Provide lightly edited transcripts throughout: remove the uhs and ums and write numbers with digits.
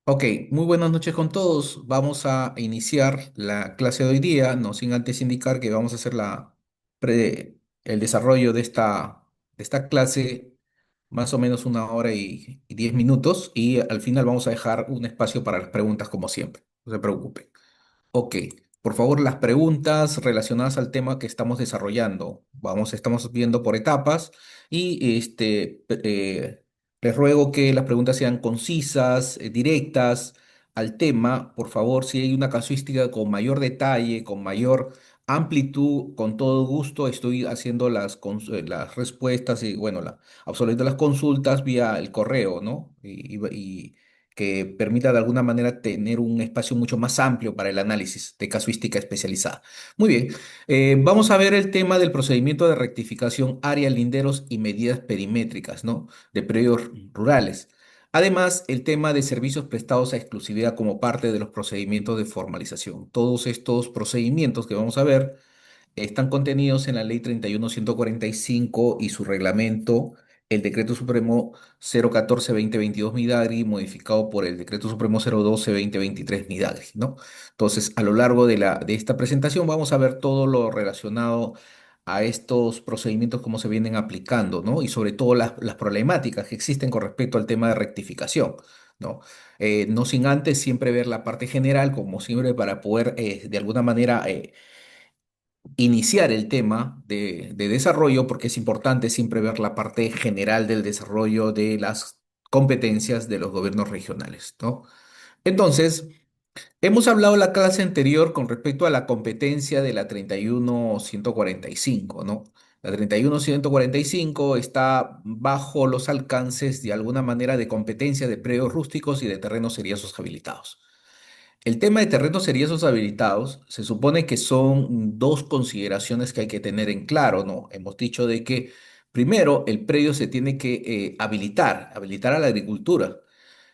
Ok, muy buenas noches con todos. Vamos a iniciar la clase de hoy día, no sin antes indicar que vamos a hacer el desarrollo de esta clase más o menos 1 hora y 10 minutos y al final vamos a dejar un espacio para las preguntas como siempre. No se preocupen. Ok, por favor, las preguntas relacionadas al tema que estamos desarrollando. Estamos viendo por etapas y les ruego que las preguntas sean concisas, directas al tema. Por favor, si hay una casuística con mayor detalle, con mayor amplitud, con todo gusto estoy haciendo las respuestas y, bueno, absolviendo las consultas vía el correo, ¿no? Y que permita de alguna manera tener un espacio mucho más amplio para el análisis de casuística especializada. Muy bien, vamos a ver el tema del procedimiento de rectificación área, linderos y medidas perimétricas, ¿no? De predios rurales. Además, el tema de servicios prestados a exclusividad como parte de los procedimientos de formalización. Todos estos procedimientos que vamos a ver están contenidos en la Ley 31.145 y su reglamento, el Decreto Supremo 014-2022 Midagri, modificado por el Decreto Supremo 012-2023 Midagri, ¿no? Entonces, a lo largo de esta presentación vamos a ver todo lo relacionado a estos procedimientos, cómo se vienen aplicando, ¿no? Y sobre todo las problemáticas que existen con respecto al tema de rectificación, ¿no? No sin antes siempre ver la parte general, como siempre, para poder de alguna manera iniciar el tema de desarrollo, porque es importante siempre ver la parte general del desarrollo de las competencias de los gobiernos regionales, ¿no? Entonces, hemos hablado en la clase anterior con respecto a la competencia de la 31.145, ¿no? La 31.145 está bajo los alcances de alguna manera de competencia de predios rústicos y de terrenos seriazos habilitados. El tema de terrenos seriezos habilitados se supone que son dos consideraciones que hay que tener en claro, ¿no? Hemos dicho de que primero el predio se tiene que habilitar a la agricultura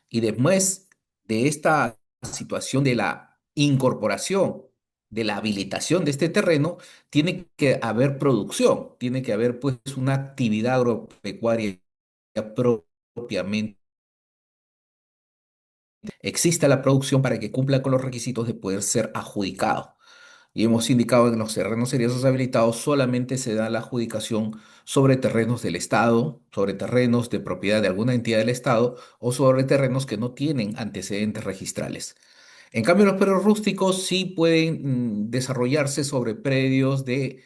y después de esta situación de la incorporación, de la habilitación de este terreno, tiene que haber producción, tiene que haber pues una actividad agropecuaria propiamente exista la producción para que cumpla con los requisitos de poder ser adjudicado. Y hemos indicado que en los terrenos seriosos habilitados solamente se da la adjudicación sobre terrenos del Estado, sobre terrenos de propiedad de alguna entidad del Estado o sobre terrenos que no tienen antecedentes registrales. En cambio, los perros rústicos sí pueden desarrollarse sobre predios de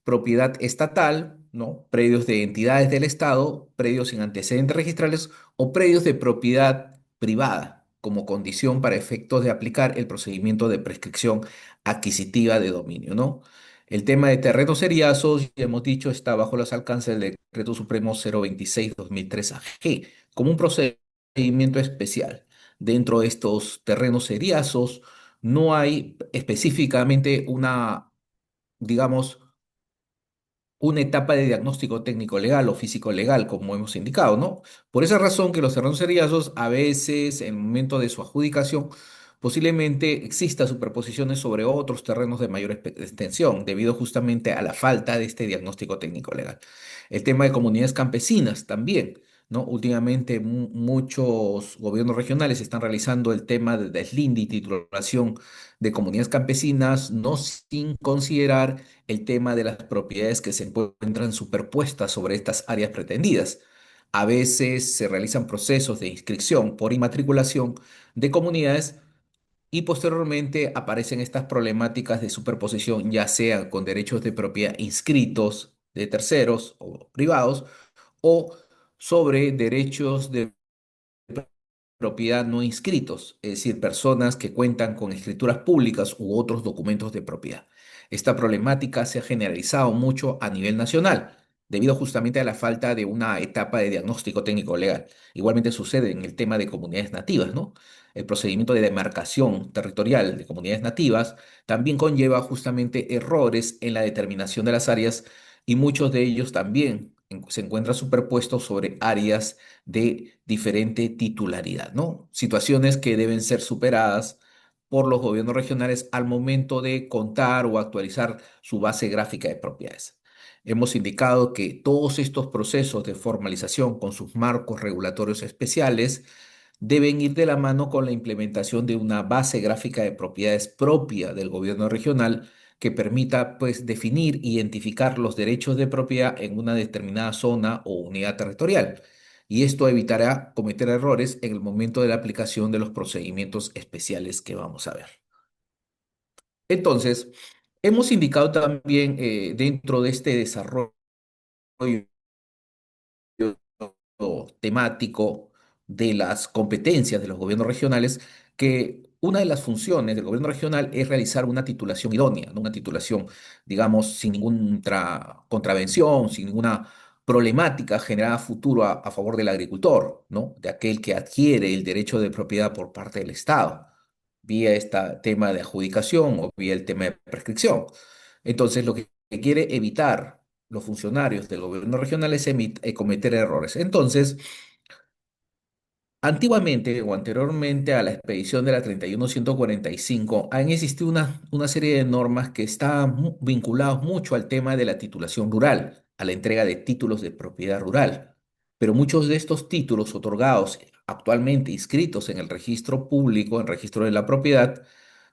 propiedad estatal, ¿no? Predios de entidades del Estado, predios sin antecedentes registrales o predios de propiedad privada, como condición para efectos de aplicar el procedimiento de prescripción adquisitiva de dominio, ¿no? El tema de terrenos seriazos, ya hemos dicho, está bajo los alcances del Decreto Supremo 026-2003 AG, como un procedimiento especial. Dentro de estos terrenos seriazos no hay específicamente digamos, una etapa de diagnóstico técnico legal o físico legal, como hemos indicado, ¿no? Por esa razón que los terrenos seriazos a veces, en el momento de su adjudicación, posiblemente exista superposiciones sobre otros terrenos de mayor extensión, debido justamente a la falta de este diagnóstico técnico legal. El tema de comunidades campesinas también, ¿no? Últimamente muchos gobiernos regionales están realizando el tema de deslinde y titulación de comunidades campesinas, no sin considerar el tema de las propiedades que se encuentran superpuestas sobre estas áreas pretendidas. A veces se realizan procesos de inscripción por inmatriculación de comunidades y posteriormente aparecen estas problemáticas de superposición, ya sea con derechos de propiedad inscritos de terceros o privados o sobre derechos de propiedad no inscritos, es decir, personas que cuentan con escrituras públicas u otros documentos de propiedad. Esta problemática se ha generalizado mucho a nivel nacional, debido justamente a la falta de una etapa de diagnóstico técnico legal. Igualmente sucede en el tema de comunidades nativas, ¿no? El procedimiento de demarcación territorial de comunidades nativas también conlleva justamente errores en la determinación de las áreas y muchos de ellos también se encuentran superpuestos sobre áreas de diferente titularidad, ¿no? Situaciones que deben ser superadas por los gobiernos regionales al momento de contar o actualizar su base gráfica de propiedades. Hemos indicado que todos estos procesos de formalización con sus marcos regulatorios especiales deben ir de la mano con la implementación de una base gráfica de propiedades propia del gobierno regional que permita pues definir e identificar los derechos de propiedad en una determinada zona o unidad territorial. Y esto evitará cometer errores en el momento de la aplicación de los procedimientos especiales que vamos a ver. Entonces, hemos indicado también dentro de este desarrollo temático de las competencias de los gobiernos regionales, que una de las funciones del gobierno regional es realizar una titulación idónea, ¿no? Una titulación, digamos, sin ninguna contravención, sin ninguna problemática generada a futuro a favor del agricultor, ¿no? De aquel que adquiere el derecho de propiedad por parte del Estado, vía este tema de adjudicación o vía el tema de prescripción. Entonces, lo que quiere evitar los funcionarios del gobierno regional es cometer errores. Entonces, antiguamente o anteriormente a la expedición de la 31145, han existido una serie de normas que estaban vinculadas mucho al tema de la titulación rural, a la entrega de títulos de propiedad rural. Pero muchos de estos títulos otorgados actualmente inscritos en el registro público, en el registro de la propiedad,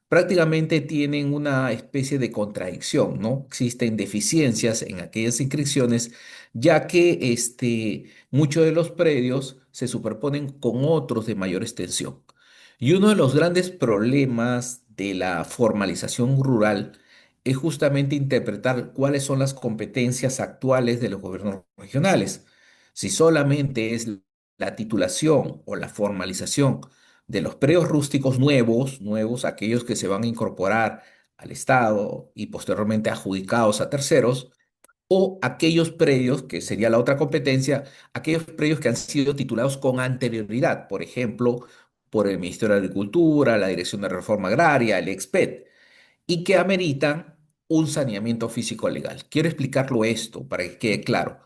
prácticamente tienen una especie de contradicción, ¿no? Existen deficiencias en aquellas inscripciones, ya que muchos de los predios se superponen con otros de mayor extensión. Y uno de los grandes problemas de la formalización rural es justamente interpretar cuáles son las competencias actuales de los gobiernos regionales. Si solamente es la titulación o la formalización de los predios rústicos nuevos, aquellos que se van a incorporar al Estado y posteriormente adjudicados a terceros, o aquellos predios, que sería la otra competencia, aquellos predios que han sido titulados con anterioridad, por ejemplo, por el Ministerio de Agricultura, la Dirección de Reforma Agraria, el EXPET, y que ameritan un saneamiento físico legal. Quiero explicarlo esto para que quede claro.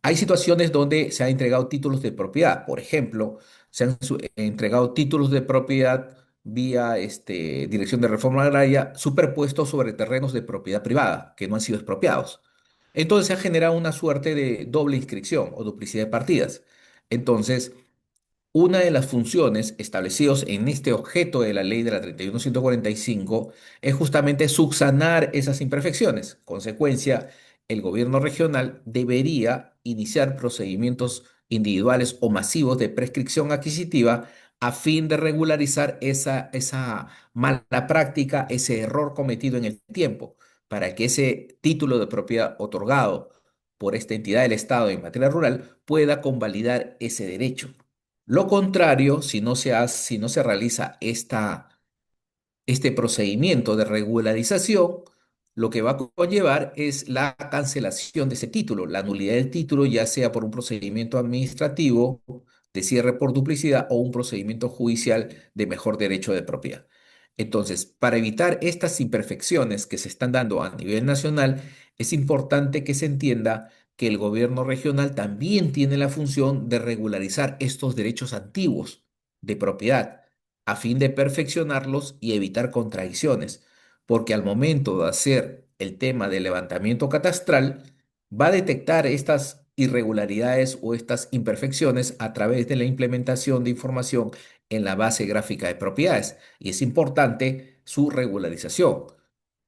Hay situaciones donde se han entregado títulos de propiedad. Por ejemplo, se han entregado títulos de propiedad vía Dirección de Reforma Agraria superpuestos sobre terrenos de propiedad privada que no han sido expropiados. Entonces se ha generado una suerte de doble inscripción o duplicidad de partidas. Entonces, una de las funciones establecidas en este objeto de la ley de la 31145 es justamente subsanar esas imperfecciones. Consecuencia, el gobierno regional debería iniciar procedimientos individuales o masivos de prescripción adquisitiva a fin de regularizar esa mala práctica, ese error cometido en el tiempo, para que ese título de propiedad otorgado por esta entidad del Estado en materia rural pueda convalidar ese derecho. Lo contrario, si no se realiza este procedimiento de regularización, lo que va a conllevar es la cancelación de ese título, la nulidad del título, ya sea por un procedimiento administrativo de cierre por duplicidad o un procedimiento judicial de mejor derecho de propiedad. Entonces, para evitar estas imperfecciones que se están dando a nivel nacional, es importante que se entienda que el gobierno regional también tiene la función de regularizar estos derechos antiguos de propiedad a fin de perfeccionarlos y evitar contradicciones, porque al momento de hacer el tema del levantamiento catastral, va a detectar estas irregularidades o estas imperfecciones a través de la implementación de información en la base gráfica de propiedades y es importante su regularización.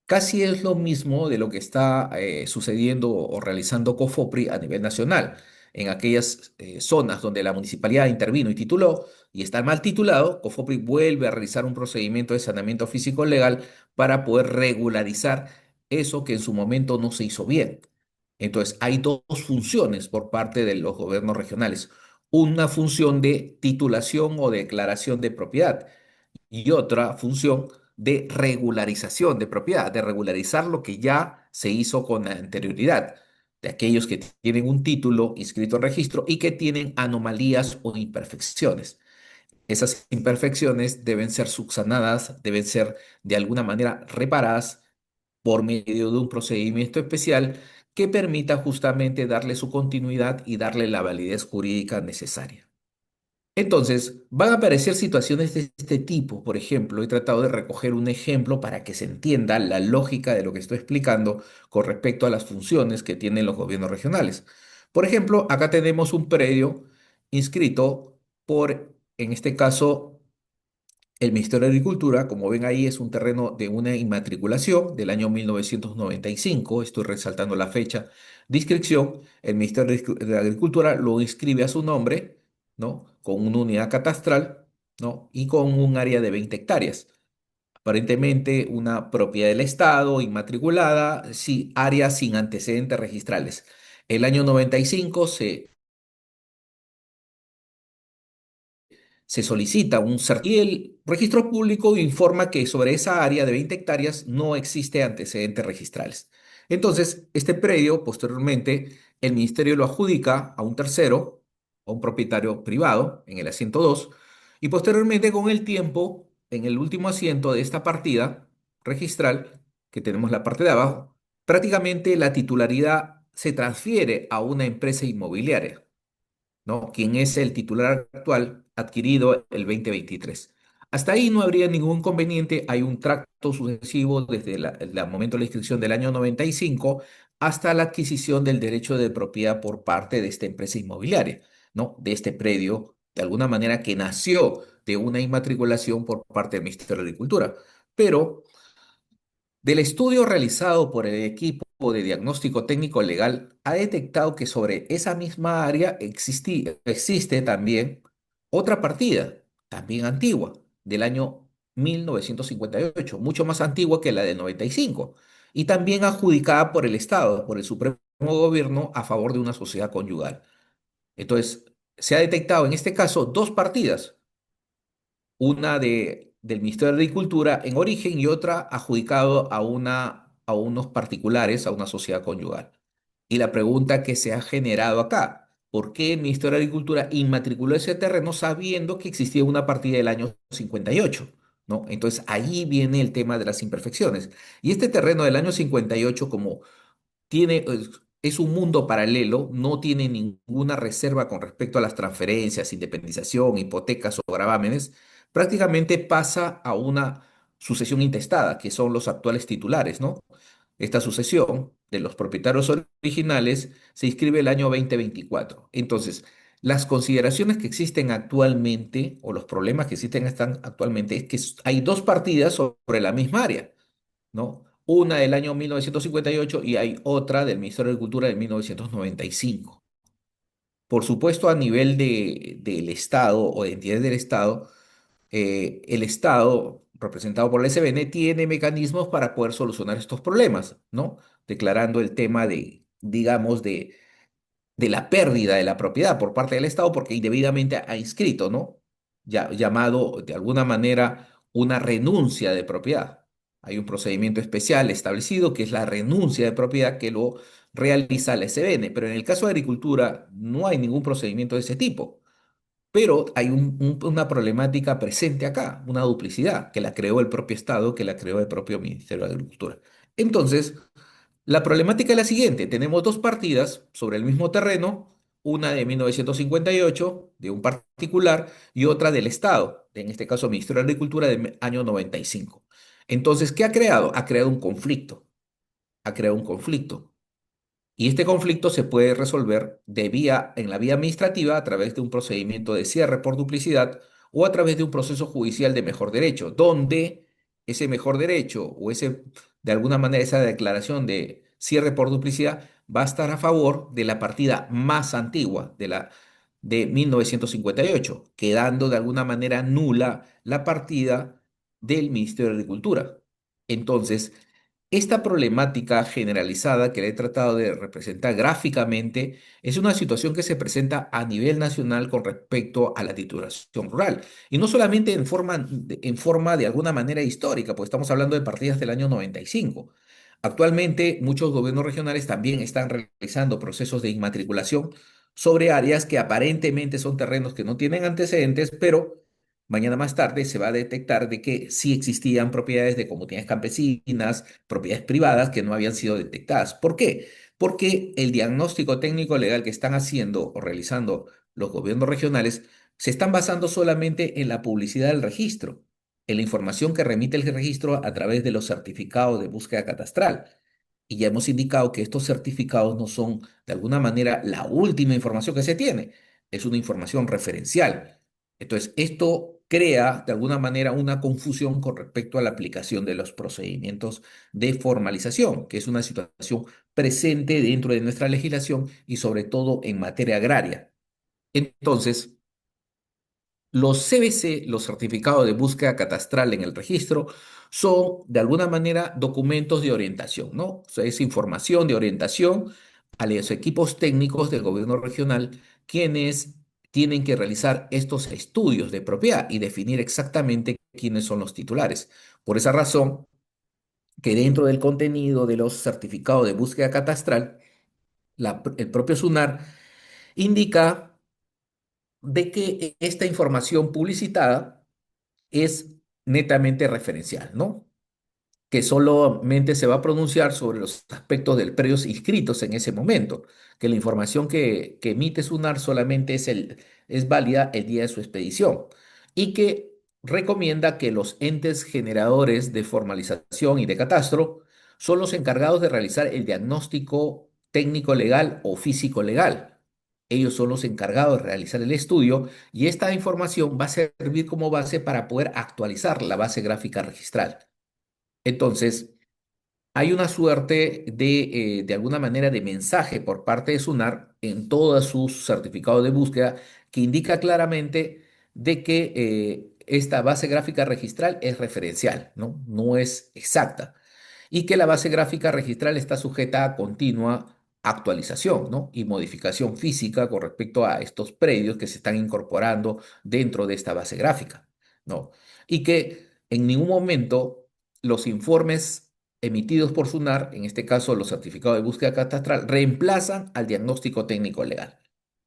Casi es lo mismo de lo que está sucediendo o realizando COFOPRI a nivel nacional. En aquellas zonas donde la municipalidad intervino y tituló y está mal titulado, COFOPRI vuelve a realizar un procedimiento de saneamiento físico legal para poder regularizar eso que en su momento no se hizo bien. Entonces, hay dos funciones por parte de los gobiernos regionales. Una función de titulación o declaración de propiedad y otra función de regularización de propiedad, de regularizar lo que ya se hizo con anterioridad, de aquellos que tienen un título inscrito en registro y que tienen anomalías o imperfecciones. Esas imperfecciones deben ser subsanadas, deben ser de alguna manera reparadas por medio de un procedimiento especial que permita justamente darle su continuidad y darle la validez jurídica necesaria. Entonces, van a aparecer situaciones de este tipo. Por ejemplo, he tratado de recoger un ejemplo para que se entienda la lógica de lo que estoy explicando con respecto a las funciones que tienen los gobiernos regionales. Por ejemplo, acá tenemos un predio inscrito por En este caso, el Ministerio de Agricultura, como ven ahí, es un terreno de una inmatriculación del año 1995. Estoy resaltando la fecha de inscripción. El Ministerio de Agricultura lo inscribe a su nombre, ¿no? Con una unidad catastral, ¿no? Y con un área de 20 hectáreas. Aparentemente una propiedad del Estado, inmatriculada, sí, área sin antecedentes registrales. El año 95 se solicita un y el registro público informa que sobre esa área de 20 hectáreas no existe antecedentes registrales. Entonces, este predio, posteriormente, el ministerio lo adjudica a un tercero, a un propietario privado, en el asiento 2, y posteriormente, con el tiempo, en el último asiento de esta partida registral, que tenemos la parte de abajo, prácticamente la titularidad se transfiere a una empresa inmobiliaria, ¿no? Quien es el titular actual adquirido el 2023. Hasta ahí no habría ningún inconveniente. Hay un tracto sucesivo desde el momento de la inscripción del año 95 hasta la adquisición del derecho de propiedad por parte de esta empresa inmobiliaria, ¿no? De este predio, de alguna manera que nació de una inmatriculación por parte del Ministerio de Agricultura. Pero del estudio realizado por el equipo de diagnóstico técnico legal, ha detectado que sobre esa misma área existe también otra partida, también antigua, del año 1958, mucho más antigua que la del 95, y también adjudicada por el Estado, por el Supremo Gobierno, a favor de una sociedad conyugal. Entonces, se ha detectado en este caso dos partidas, una del Ministerio de Agricultura en origen y otra adjudicado a unos particulares, a una sociedad conyugal. Y la pregunta que se ha generado acá, ¿por qué el Ministerio de Agricultura inmatriculó ese terreno sabiendo que existía una partida del año 58? ¿No? Entonces ahí viene el tema de las imperfecciones. Y este terreno del año 58, como es un mundo paralelo, no tiene ninguna reserva con respecto a las transferencias, independización, hipotecas o gravámenes, prácticamente pasa a una sucesión intestada, que son los actuales titulares, ¿no? Esta sucesión de los propietarios originales se inscribe el año 2024. Entonces, las consideraciones que existen actualmente, o los problemas que existen actualmente, es que hay dos partidas sobre la misma área, ¿no? Una del año 1958 y hay otra del Ministerio de Cultura de 1995. Por supuesto, a nivel del Estado o de entidades del Estado, el Estado, representado por la SBN, tiene mecanismos para poder solucionar estos problemas, ¿no? Declarando el tema de, digamos, de la pérdida de la propiedad por parte del Estado porque indebidamente ha inscrito, ¿no? Llamado de alguna manera una renuncia de propiedad. Hay un procedimiento especial establecido que es la renuncia de propiedad que lo realiza la SBN, pero en el caso de agricultura no hay ningún procedimiento de ese tipo. Pero hay una problemática presente acá, una duplicidad que la creó el propio Estado, que la creó el propio Ministerio de Agricultura. Entonces, la problemática es la siguiente. Tenemos dos partidas sobre el mismo terreno, una de 1958 de un particular, y otra del Estado, en este caso Ministerio de Agricultura del año 95. Entonces, ¿qué ha creado? Ha creado un conflicto. Ha creado un conflicto. Y este conflicto se puede resolver en la vía administrativa a través de un procedimiento de cierre por duplicidad o a través de un proceso judicial de mejor derecho, donde ese mejor derecho o de alguna manera esa declaración de cierre por duplicidad va a estar a favor de la partida más antigua de 1958, quedando de alguna manera nula la partida del Ministerio de Agricultura. Entonces, esta problemática generalizada que le he tratado de representar gráficamente es una situación que se presenta a nivel nacional con respecto a la titulación rural. Y no solamente en forma de alguna manera histórica, pues estamos hablando de partidas del año 95. Actualmente, muchos gobiernos regionales también están realizando procesos de inmatriculación sobre áreas que aparentemente son terrenos que no tienen antecedentes, pero mañana más tarde se va a detectar de que sí existían propiedades de comunidades campesinas, propiedades privadas que no habían sido detectadas. ¿Por qué? Porque el diagnóstico técnico legal que están haciendo o realizando los gobiernos regionales se están basando solamente en la publicidad del registro, en la información que remite el registro a través de los certificados de búsqueda catastral. Y ya hemos indicado que estos certificados no son de alguna manera la última información que se tiene, es una información referencial. Entonces, esto crea de alguna manera una confusión con respecto a la aplicación de los procedimientos de formalización, que es una situación presente dentro de nuestra legislación y sobre todo en materia agraria. Entonces, los CBC, los certificados de búsqueda catastral en el registro, son de alguna manera documentos de orientación, ¿no? O sea, es información de orientación a los equipos técnicos del gobierno regional, quienes tienen que realizar estos estudios de propiedad y definir exactamente quiénes son los titulares. Por esa razón, que dentro del contenido de los certificados de búsqueda catastral, el propio SUNAR indica de que esta información publicitada es netamente referencial, ¿no? Que solamente se va a pronunciar sobre los aspectos del predios inscritos en ese momento, que la información que emite SUNAR solamente es válida el día de su expedición y que recomienda que los entes generadores de formalización y de catastro son los encargados de realizar el diagnóstico técnico legal o físico legal. Ellos son los encargados de realizar el estudio y esta información va a servir como base para poder actualizar la base gráfica registral. Entonces, hay una suerte de alguna manera, de mensaje por parte de SUNAR en todos sus certificados de búsqueda que indica claramente de que esta base gráfica registral es referencial, ¿no? No es exacta y que la base gráfica registral está sujeta a continua actualización, ¿no? Y modificación física con respecto a estos predios que se están incorporando dentro de esta base gráfica, ¿no? Y que en ningún momento los informes emitidos por SUNAR, en este caso los certificados de búsqueda catastral, reemplazan al diagnóstico técnico legal.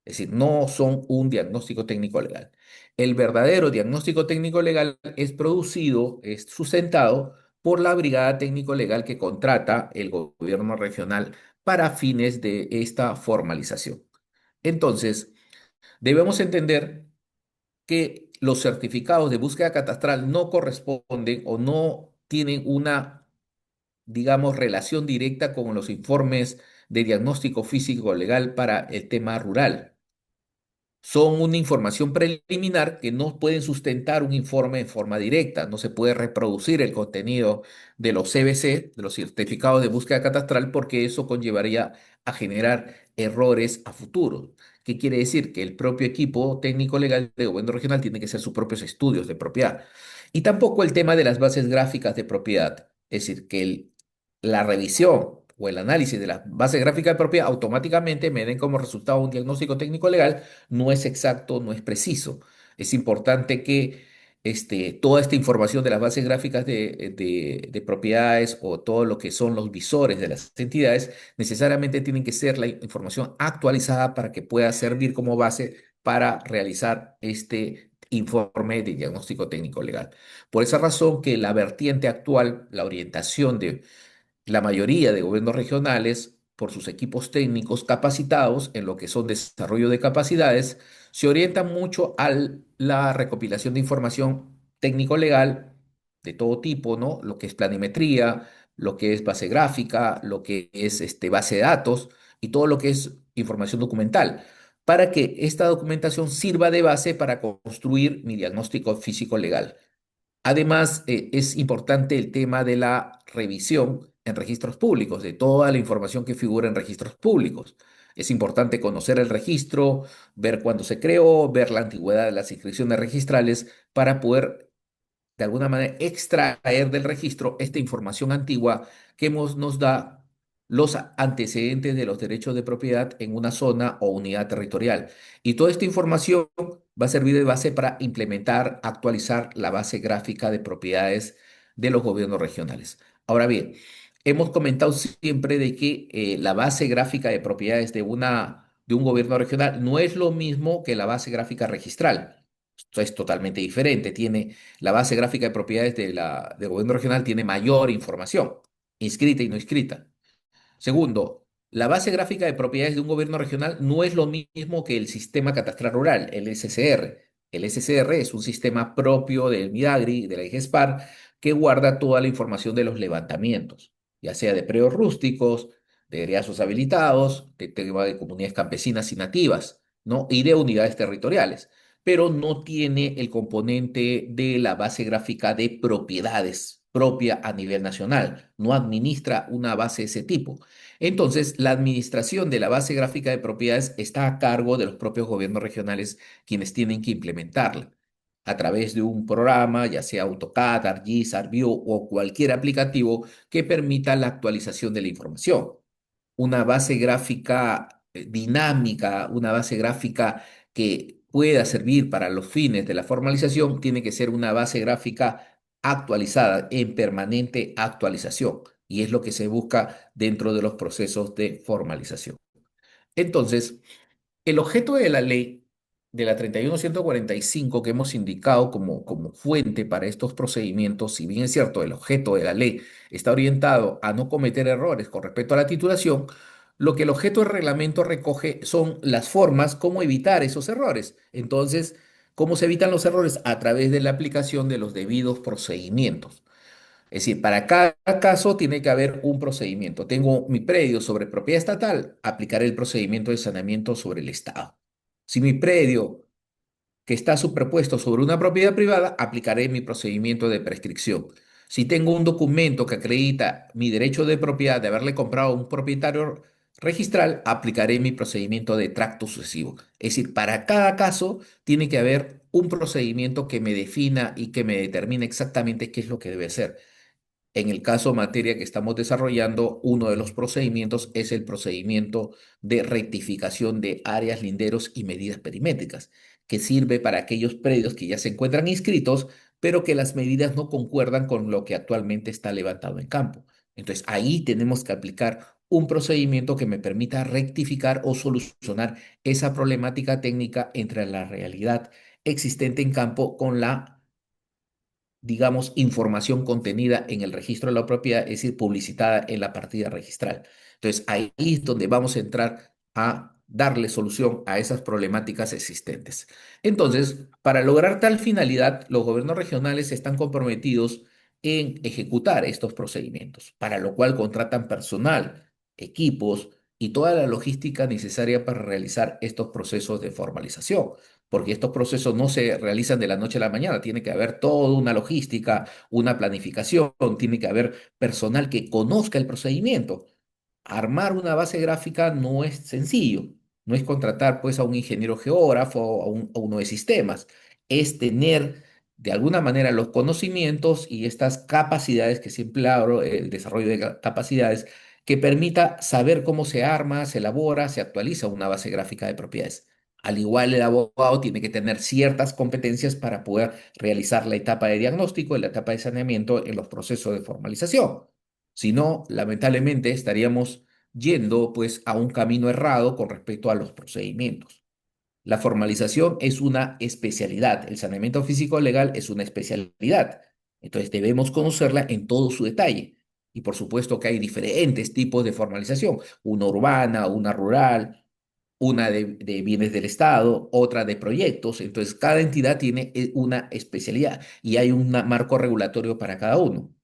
Es decir, no son un diagnóstico técnico legal. El verdadero diagnóstico técnico legal es producido, es sustentado por la brigada técnico-legal que contrata el gobierno regional para fines de esta formalización. Entonces, debemos entender que los certificados de búsqueda catastral no corresponden o no tienen una, digamos, relación directa con los informes de diagnóstico físico legal para el tema rural. Son una información preliminar que no pueden sustentar un informe en forma directa. No se puede reproducir el contenido de los CBC, de los certificados de búsqueda catastral, porque eso conllevaría a generar errores a futuro. ¿Qué quiere decir? Que el propio equipo técnico legal de gobierno regional tiene que hacer sus propios estudios de propiedad. Y tampoco el tema de las bases gráficas de propiedad. Es decir, que la revisión o el análisis de la base gráfica de propiedad automáticamente me den como resultado un diagnóstico técnico legal no es exacto, no es preciso. Es importante que toda esta información de las bases gráficas de propiedades o todo lo que son los visores de las entidades necesariamente tienen que ser la información actualizada para que pueda servir como base para realizar este informe de diagnóstico técnico legal. Por esa razón que la vertiente actual, la orientación de la mayoría de gobiernos regionales, por sus equipos técnicos capacitados en lo que son desarrollo de capacidades, se orientan mucho a la recopilación de información técnico-legal de todo tipo, ¿no? Lo que es planimetría, lo que es base gráfica, lo que es base de datos y todo lo que es información documental, para que esta documentación sirva de base para construir mi diagnóstico físico-legal. Además, es importante el tema de la revisión en registros públicos, de toda la información que figura en registros públicos. Es importante conocer el registro, ver cuándo se creó, ver la antigüedad de las inscripciones registrales para poder de alguna manera extraer del registro esta información antigua que nos da los antecedentes de los derechos de propiedad en una zona o unidad territorial. Y toda esta información va a servir de base para implementar, actualizar la base gráfica de propiedades de los gobiernos regionales. Ahora bien, hemos comentado siempre de que la base gráfica de propiedades de un gobierno regional no es lo mismo que la base gráfica registral. Esto es totalmente diferente. La base gráfica de propiedades del gobierno regional tiene mayor información, inscrita y no inscrita. Segundo, la base gráfica de propiedades de un gobierno regional no es lo mismo que el sistema catastral rural, el SCR. El SCR es un sistema propio del MIDAGRI, de la IGESPAR, que guarda toda la información de los levantamientos, ya sea de predios rústicos, de eriazos habilitados, de tema de comunidades campesinas y nativas, ¿no? Y de unidades territoriales. pero no tiene el componente de la base gráfica de propiedades propia a nivel nacional. No administra una base de ese tipo. Entonces, la administración de la base gráfica de propiedades está a cargo de los propios gobiernos regionales quienes tienen que implementarla a través de un programa, ya sea AutoCAD, ArcGIS, ArcView o cualquier aplicativo que permita la actualización de la información. Una base gráfica dinámica, una base gráfica que pueda servir para los fines de la formalización, tiene que ser una base gráfica actualizada, en permanente actualización. Y es lo que se busca dentro de los procesos de formalización. Entonces, el objeto de la ley de la 31145 que hemos indicado como fuente para estos procedimientos, si bien es cierto, el objeto de la ley está orientado a no cometer errores con respecto a la titulación, lo que el objeto del reglamento recoge son las formas, cómo evitar esos errores. Entonces, ¿cómo se evitan los errores? A través de la aplicación de los debidos procedimientos. Es decir, para cada caso tiene que haber un procedimiento. Tengo mi predio sobre propiedad estatal, aplicaré el procedimiento de saneamiento sobre el Estado. Si mi predio que está superpuesto sobre una propiedad privada, aplicaré mi procedimiento de prescripción. Si tengo un documento que acredita mi derecho de propiedad de haberle comprado a un propietario registral, aplicaré mi procedimiento de tracto sucesivo. Es decir, para cada caso tiene que haber un procedimiento que me defina y que me determine exactamente qué es lo que debe hacer. En el caso materia que estamos desarrollando, uno de los procedimientos es el procedimiento de rectificación de áreas, linderos y medidas perimétricas, que sirve para aquellos predios que ya se encuentran inscritos, pero que las medidas no concuerdan con lo que actualmente está levantado en campo. Entonces, ahí tenemos que aplicar un procedimiento que me permita rectificar o solucionar esa problemática técnica entre la realidad existente en campo con la, digamos, información contenida en el registro de la propiedad, es decir, publicitada en la partida registral. Entonces, ahí es donde vamos a entrar a darle solución a esas problemáticas existentes. Entonces, para lograr tal finalidad, los gobiernos regionales están comprometidos en ejecutar estos procedimientos, para lo cual contratan personal, equipos y toda la logística necesaria para realizar estos procesos de formalización, porque estos procesos no se realizan de la noche a la mañana, tiene que haber toda una logística, una planificación, tiene que haber personal que conozca el procedimiento. Armar una base gráfica no es sencillo, no es contratar pues a un ingeniero geógrafo o a uno de sistemas, es tener de alguna manera los conocimientos y estas capacidades que siempre hablo, el desarrollo de capacidades que permita saber cómo se arma, se elabora, se actualiza una base gráfica de propiedades. Al igual, el abogado tiene que tener ciertas competencias para poder realizar la etapa de diagnóstico y la etapa de saneamiento en los procesos de formalización. Si no, lamentablemente estaríamos yendo pues a un camino errado con respecto a los procedimientos. La formalización es una especialidad, el saneamiento físico legal es una especialidad. Entonces debemos conocerla en todo su detalle. Y por supuesto que hay diferentes tipos de formalización, una urbana, una rural, una de bienes del Estado, otra de proyectos. Entonces cada entidad tiene una especialidad y hay un marco regulatorio para cada uno.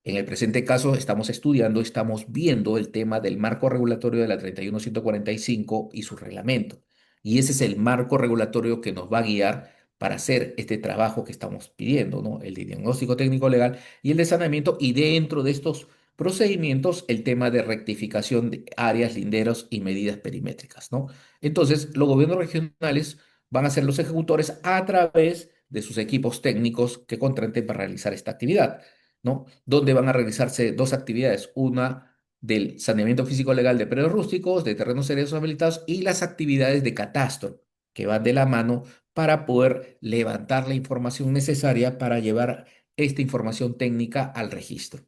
En el presente caso estamos estudiando, estamos viendo el tema del marco regulatorio de la 31145 y su reglamento. Y ese es el marco regulatorio que nos va a guiar para hacer este trabajo que estamos pidiendo, ¿no? El de diagnóstico técnico legal y el de saneamiento. Y dentro de estos procedimientos, el tema de rectificación de áreas, linderos y medidas perimétricas, ¿no? Entonces, los gobiernos regionales van a ser los ejecutores a través de sus equipos técnicos que contraten para realizar esta actividad, ¿no? Donde van a realizarse dos actividades, una del saneamiento físico legal de predios rústicos, de terrenos serios habilitados y las actividades de catastro que van de la mano para poder levantar la información necesaria para llevar esta información técnica al registro.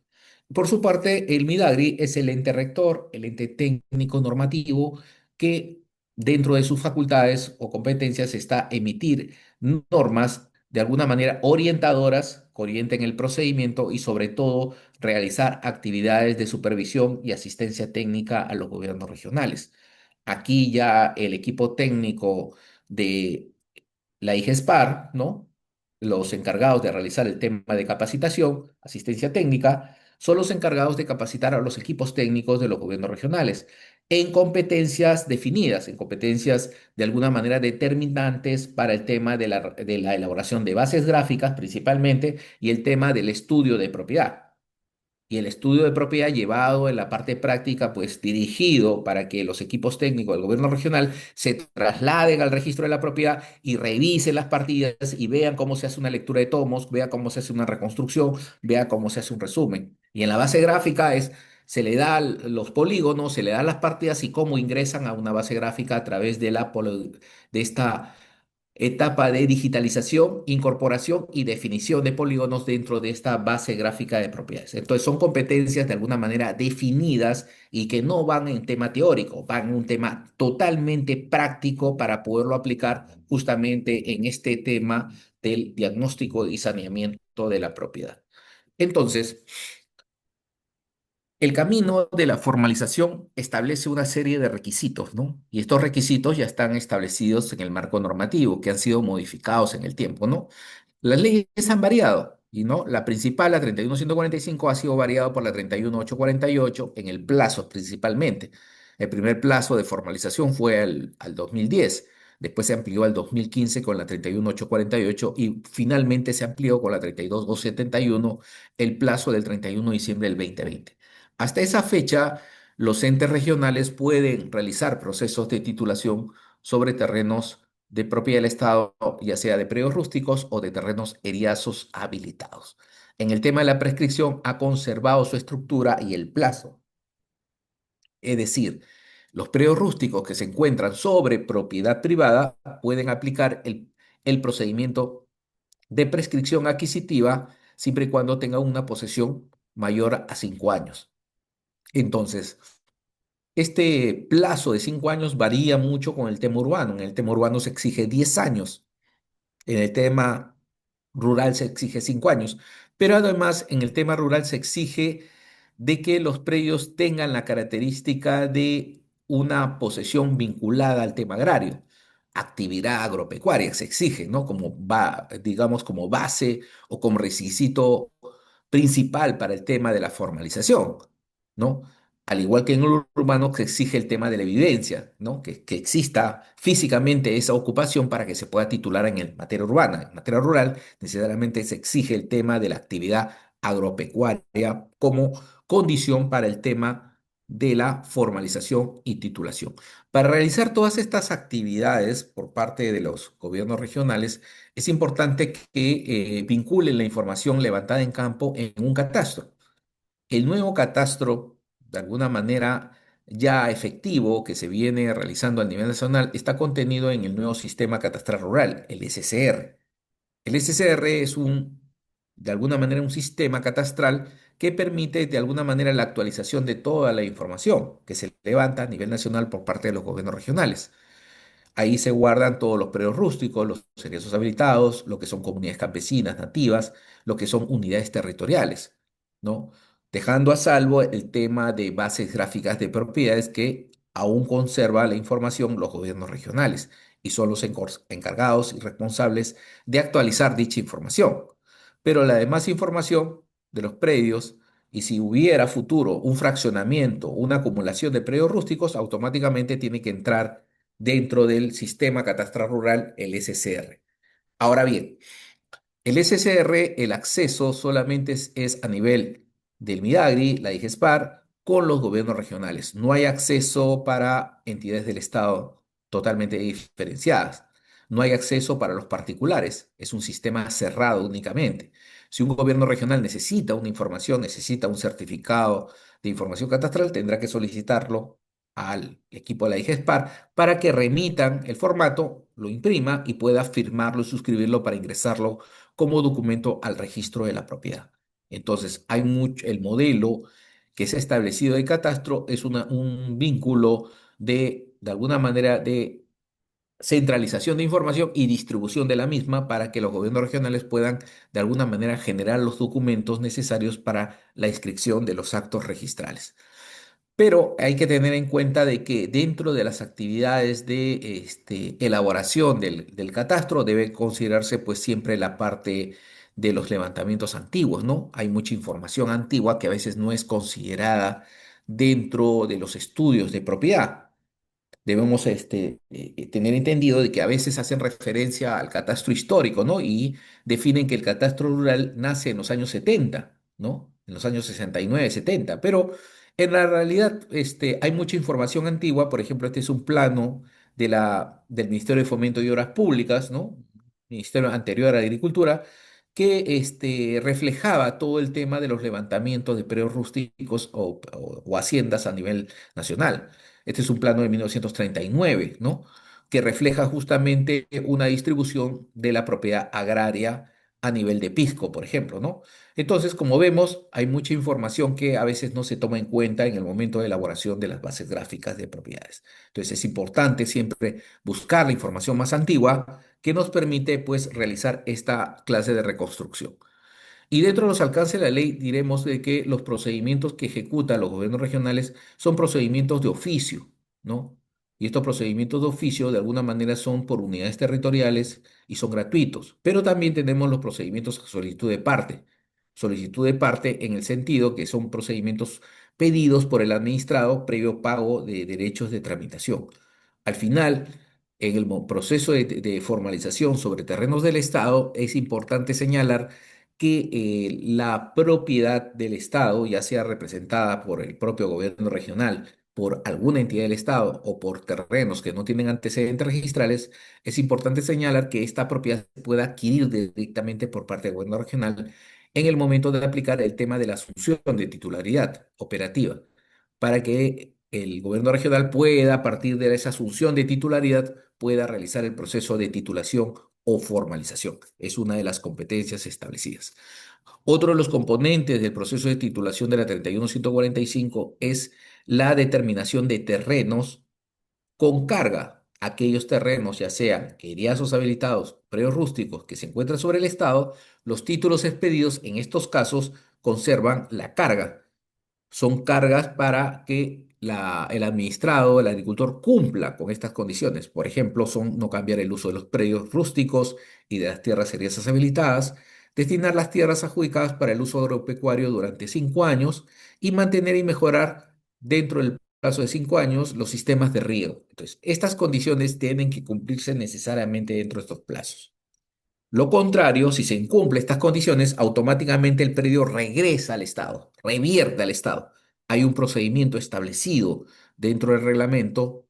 Por su parte, el MIDAGRI es el ente rector, el ente técnico normativo que dentro de sus facultades o competencias está emitir normas de alguna manera orientadoras que orienten el procedimiento y sobre todo realizar actividades de supervisión y asistencia técnica a los gobiernos regionales. Aquí ya el equipo técnico de la IGESPAR, ¿no? Los encargados de realizar el tema de capacitación, asistencia técnica, son los encargados de capacitar a los equipos técnicos de los gobiernos regionales. en competencias definidas, en competencias de alguna manera determinantes para el tema de la elaboración de bases gráficas principalmente y el tema del estudio de propiedad. Y el estudio de propiedad llevado en la parte práctica, pues dirigido para que los equipos técnicos del gobierno regional se trasladen al registro de la propiedad y revisen las partidas y vean cómo se hace una lectura de tomos, vean cómo se hace una reconstrucción, vean cómo se hace un resumen. Y en la base gráfica se le da los polígonos, se le dan las partidas y cómo ingresan a una base gráfica a través de esta etapa de digitalización, incorporación y definición de polígonos dentro de esta base gráfica de propiedades. Entonces son competencias de alguna manera definidas y que no van en tema teórico, van en un tema totalmente práctico para poderlo aplicar justamente en este tema del diagnóstico y saneamiento de la propiedad. Entonces, el camino de la formalización establece una serie de requisitos, ¿no? Y estos requisitos ya están establecidos en el marco normativo, que han sido modificados en el tiempo, ¿no? Las leyes han variado, y no, la principal, la 31145, ha sido variado por la 31848 en el plazo principalmente. El primer plazo de formalización fue al 2010, después se amplió al 2015 con la 31848 y finalmente se amplió con la 32271 el plazo del 31 de diciembre del 2020. Hasta esa fecha, los entes regionales pueden realizar procesos de titulación sobre terrenos de propiedad del Estado, ya sea de predios rústicos o de terrenos eriazos habilitados. En el tema de la prescripción, ha conservado su estructura y el plazo. Es decir, los predios rústicos que se encuentran sobre propiedad privada pueden aplicar el procedimiento de prescripción adquisitiva siempre y cuando tengan una posesión mayor a 5 años. Entonces, este plazo de 5 años varía mucho con el tema urbano. En el tema urbano se exige 10 años. En el tema rural se exige 5 años, pero además en el tema rural se exige de que los predios tengan la característica de una posesión vinculada al tema agrario. Actividad agropecuaria se exige, ¿no? Digamos, como base o como requisito principal para el tema de la formalización, ¿no? Al igual que en el urbano se exige el tema de la evidencia, ¿no? Que exista físicamente esa ocupación para que se pueda titular en materia urbana. En materia rural necesariamente se exige el tema de la actividad agropecuaria como condición para el tema de la formalización y titulación. Para realizar todas estas actividades por parte de los gobiernos regionales, es importante que vinculen la información levantada en campo en un catastro. El nuevo catastro, de alguna manera ya efectivo, que se viene realizando a nivel nacional, está contenido en el nuevo sistema catastral rural, el SCR. El SCR es de alguna manera, un sistema catastral que permite, de alguna manera, la actualización de toda la información que se levanta a nivel nacional por parte de los gobiernos regionales. Ahí se guardan todos los predios rústicos, los servicios habilitados, lo que son comunidades campesinas nativas, lo que son unidades territoriales, ¿no? Dejando a salvo el tema de bases gráficas de propiedades que aún conserva la información los gobiernos regionales y son los encargados y responsables de actualizar dicha información. Pero la demás información de los predios, y si hubiera futuro un fraccionamiento, una acumulación de predios rústicos, automáticamente tiene que entrar dentro del sistema catastral rural, el SCR. Ahora bien, el SCR, el acceso solamente es a nivel del Midagri, la DIGESPAR, con los gobiernos regionales. No hay acceso para entidades del Estado totalmente diferenciadas. No hay acceso para los particulares. Es un sistema cerrado únicamente. Si un gobierno regional necesita una información, necesita un certificado de información catastral, tendrá que solicitarlo al equipo de la DIGESPAR para que remitan el formato, lo imprima y pueda firmarlo y suscribirlo para ingresarlo como documento al registro de la propiedad. Entonces, el modelo que se ha establecido de catastro es un vínculo de alguna manera, de centralización de información y distribución de la misma para que los gobiernos regionales puedan, de alguna manera, generar los documentos necesarios para la inscripción de los actos registrales. Pero hay que tener en cuenta de que dentro de las actividades de elaboración del catastro debe considerarse pues siempre la parte de los levantamientos antiguos, ¿no? Hay mucha información antigua que a veces no es considerada dentro de los estudios de propiedad. Debemos tener entendido de que a veces hacen referencia al catastro histórico, ¿no? Y definen que el catastro rural nace en los años 70, ¿no? En los años 69, 70. Pero en la realidad hay mucha información antigua. Por ejemplo, este es un plano del Ministerio de Fomento y Obras Públicas, ¿no? Ministerio anterior a la Agricultura, que reflejaba todo el tema de los levantamientos de predios rústicos o haciendas a nivel nacional. Este es un plano de 1939, ¿no? Que refleja justamente una distribución de la propiedad agraria a nivel de Pisco, por ejemplo, ¿no? Entonces, como vemos, hay mucha información que a veces no se toma en cuenta en el momento de elaboración de las bases gráficas de propiedades. Entonces, es importante siempre buscar la información más antigua que nos permite, pues, realizar esta clase de reconstrucción. Y dentro de los alcances de la ley diremos de que los procedimientos que ejecutan los gobiernos regionales son procedimientos de oficio, ¿no? Y estos procedimientos de oficio de alguna manera son por unidades territoriales y son gratuitos. Pero también tenemos los procedimientos a solicitud de parte. Solicitud de parte en el sentido que son procedimientos pedidos por el administrado previo pago de derechos de tramitación. Al final, en el proceso de formalización sobre terrenos del Estado, es importante señalar que la propiedad del Estado, ya sea representada por el propio gobierno regional, por alguna entidad del Estado o por terrenos que no tienen antecedentes registrales, es importante señalar que esta propiedad se puede adquirir directamente por parte del gobierno regional en el momento de aplicar el tema de la asunción de titularidad operativa, para que el gobierno regional pueda, a partir de esa asunción de titularidad, pueda realizar el proceso de titulación o formalización. Es una de las competencias establecidas. Otro de los componentes del proceso de titulación de la 31145 es la determinación de terrenos con carga. Aquellos terrenos, ya sean queriazos habilitados, predios rústicos que se encuentran sobre el Estado, los títulos expedidos en estos casos conservan la carga, son cargas para que el administrado, el agricultor, cumpla con estas condiciones. Por ejemplo, son no cambiar el uso de los predios rústicos y de las tierras serias habilitadas, destinar las tierras adjudicadas para el uso agropecuario durante 5 años y mantener y mejorar dentro del plazo de 5 años los sistemas de riego. Entonces, estas condiciones tienen que cumplirse necesariamente dentro de estos plazos. Lo contrario, si se incumplen estas condiciones, automáticamente el predio regresa al Estado, revierte al Estado. Hay un procedimiento establecido dentro del reglamento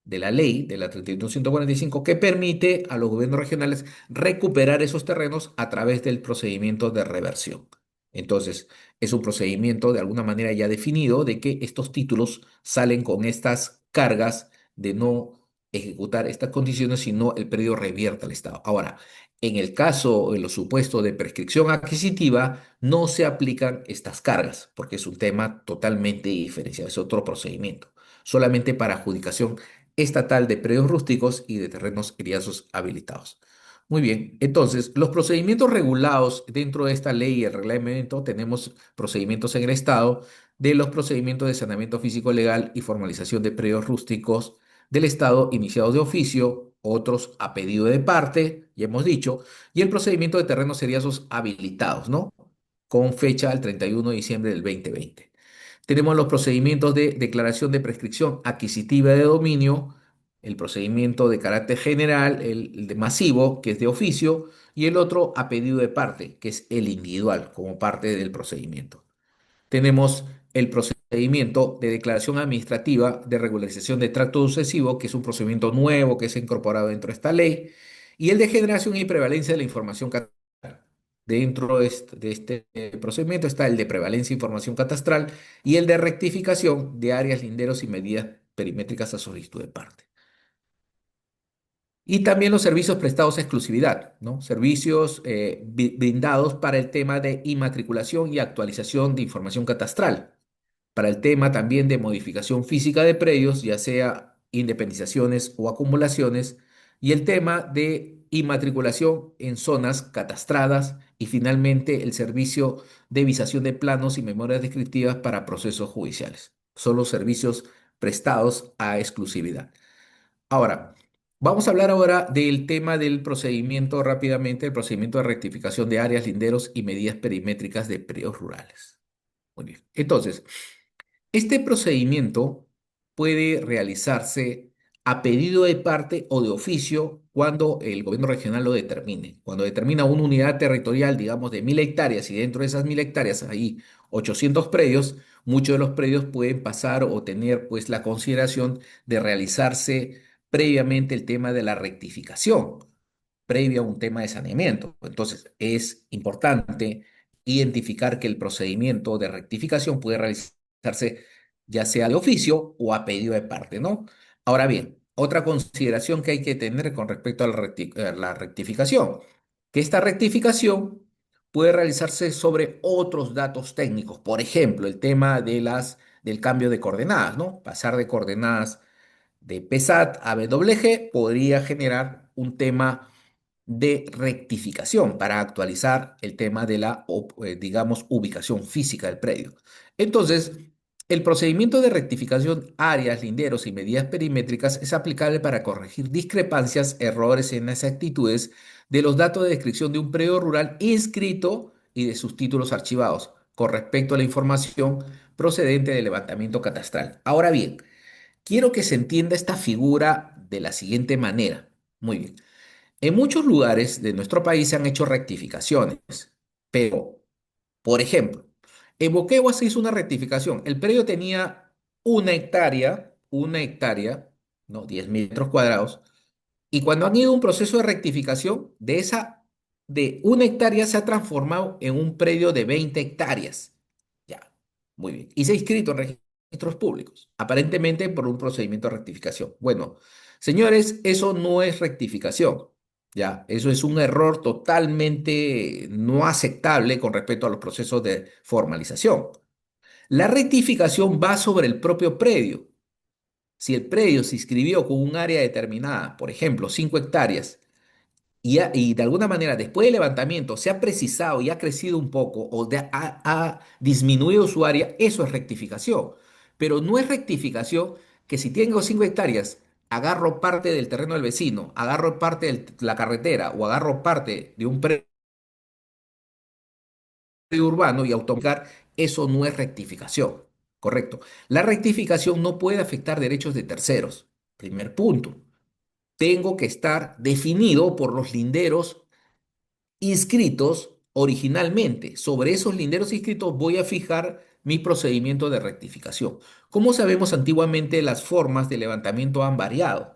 de la ley de la 31145 que permite a los gobiernos regionales recuperar esos terrenos a través del procedimiento de reversión. Entonces, es un procedimiento de alguna manera ya definido de que estos títulos salen con estas cargas de no ejecutar estas condiciones, sino el predio revierte al Estado. Ahora, en el caso, en los supuestos de prescripción adquisitiva, no se aplican estas cargas, porque es un tema totalmente diferenciado, es otro procedimiento. Solamente para adjudicación estatal de predios rústicos y de terrenos eriazos habilitados. Muy bien, entonces, los procedimientos regulados dentro de esta ley y el reglamento, tenemos procedimientos en el Estado de los procedimientos de saneamiento físico legal y formalización de predios rústicos del Estado iniciados de oficio, otros a pedido de parte, ya hemos dicho, y el procedimiento de terrenos seriazos habilitados, ¿no? Con fecha al 31 de diciembre del 2020. Tenemos los procedimientos de declaración de prescripción adquisitiva de dominio, el procedimiento de carácter general, el de masivo, que es de oficio, y el otro a pedido de parte, que es el individual, como parte del procedimiento. Tenemos el procedimiento de declaración administrativa de regularización de tracto sucesivo, que es un procedimiento nuevo que se ha incorporado dentro de esta ley, y el de generación y prevalencia de la información catastral. Dentro de este procedimiento está el de prevalencia de información catastral y el de rectificación de áreas, linderos y medidas perimétricas a solicitud de parte. Y también los servicios prestados a exclusividad, ¿no? Servicios brindados para el tema de inmatriculación y actualización de información catastral, para el tema también de modificación física de predios, ya sea independizaciones o acumulaciones, y el tema de inmatriculación en zonas catastradas y finalmente el servicio de visación de planos y memorias descriptivas para procesos judiciales. Son los servicios prestados a exclusividad. Ahora, vamos a hablar ahora del tema del procedimiento rápidamente, el procedimiento de rectificación de áreas, linderos y medidas perimétricas de predios rurales. Muy bien. Entonces, Este procedimiento puede realizarse a pedido de parte o de oficio cuando el gobierno regional lo determine. Cuando determina una unidad territorial, digamos, de 1.000 hectáreas y dentro de esas 1.000 hectáreas hay 800 predios, muchos de los predios pueden pasar o tener pues la consideración de realizarse previamente el tema de la rectificación previo a un tema de saneamiento. Entonces, es importante identificar que el procedimiento de rectificación puede realizarse ya sea de oficio o a pedido de parte, ¿no? Ahora bien, otra consideración que hay que tener con respecto a la rectificación, que esta rectificación puede realizarse sobre otros datos técnicos, por ejemplo, el tema del cambio de coordenadas, ¿no? Pasar de coordenadas de PSAT a BWG podría generar un tema de rectificación para actualizar el tema de digamos, ubicación física del predio. Entonces, el procedimiento de rectificación áreas, linderos y medidas perimétricas es aplicable para corregir discrepancias, errores en las actitudes de los datos de descripción de un predio rural inscrito y de sus títulos archivados con respecto a la información procedente del levantamiento catastral. Ahora bien, quiero que se entienda esta figura de la siguiente manera. Muy bien. En muchos lugares de nuestro país se han hecho rectificaciones, pero, por ejemplo, en Moquegua se hizo una rectificación. El predio tenía una hectárea, ¿no? 10.000 metros cuadrados, y cuando han ido a un proceso de rectificación, de una hectárea se ha transformado en un predio de 20 hectáreas. Ya, muy bien. Y se ha inscrito en registros públicos, aparentemente por un procedimiento de rectificación. Bueno, señores, eso no es rectificación. Ya, eso es un error totalmente no aceptable con respecto a los procesos de formalización. La rectificación va sobre el propio predio. Si el predio se inscribió con un área determinada, por ejemplo, 5 hectáreas, y de alguna manera después del levantamiento se ha precisado y ha crecido un poco o ha disminuido su área, eso es rectificación. Pero no es rectificación que si tengo 5 hectáreas, agarro parte del terreno del vecino, agarro parte de la carretera o agarro parte de un predio urbano y automatizar, eso no es rectificación. Correcto. La rectificación no puede afectar derechos de terceros. Primer punto. Tengo que estar definido por los linderos inscritos originalmente. Sobre esos linderos inscritos voy a fijar mi procedimiento de rectificación. Como sabemos, antiguamente las formas de levantamiento han variado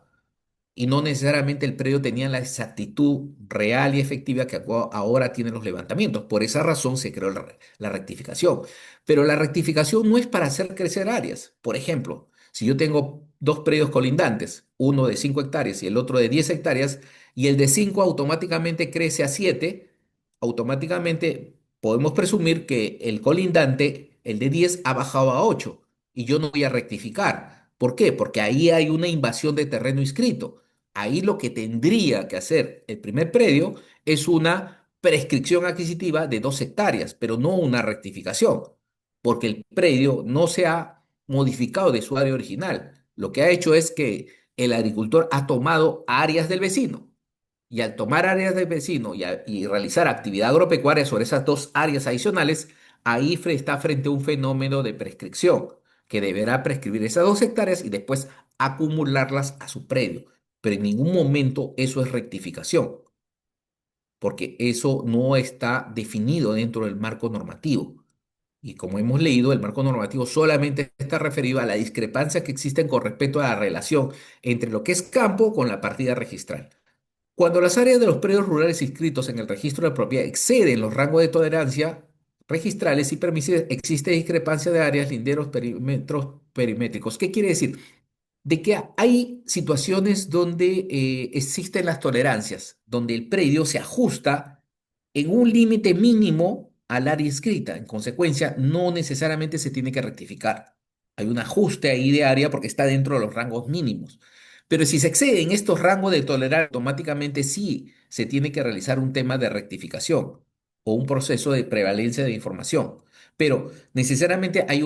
y no necesariamente el predio tenía la exactitud real y efectiva que ahora tienen los levantamientos. Por esa razón se creó la rectificación. Pero la rectificación no es para hacer crecer áreas. Por ejemplo, si yo tengo dos predios colindantes, uno de 5 hectáreas y el otro de 10 hectáreas, y el de 5 automáticamente crece a 7, automáticamente podemos presumir que el colindante, el de 10, ha bajado a 8 y yo no voy a rectificar. ¿Por qué? Porque ahí hay una invasión de terreno inscrito. Ahí lo que tendría que hacer el primer predio es una prescripción adquisitiva de 2 hectáreas, pero no una rectificación, porque el predio no se ha modificado de su área original. Lo que ha hecho es que el agricultor ha tomado áreas del vecino y al tomar áreas del vecino y realizar actividad agropecuaria sobre esas dos áreas adicionales, ahí está frente a un fenómeno de prescripción, que deberá prescribir esas 2 hectáreas y después acumularlas a su predio. Pero en ningún momento eso es rectificación, porque eso no está definido dentro del marco normativo. Y como hemos leído, el marco normativo solamente está referido a la discrepancia que existen con respecto a la relación entre lo que es campo con la partida registral. Cuando las áreas de los predios rurales inscritos en el registro de propiedad exceden los rangos de tolerancia registrales y permisibles, existe discrepancia de áreas, linderos, perímetros perimétricos. ¿Qué quiere decir? De que hay situaciones donde existen las tolerancias, donde el predio se ajusta en un límite mínimo al área inscrita. En consecuencia, no necesariamente se tiene que rectificar. Hay un ajuste ahí de área porque está dentro de los rangos mínimos. Pero si se exceden estos rangos de tolerancia, automáticamente sí se tiene que realizar un tema de rectificación o un proceso de prevalencia de información. Pero necesariamente hay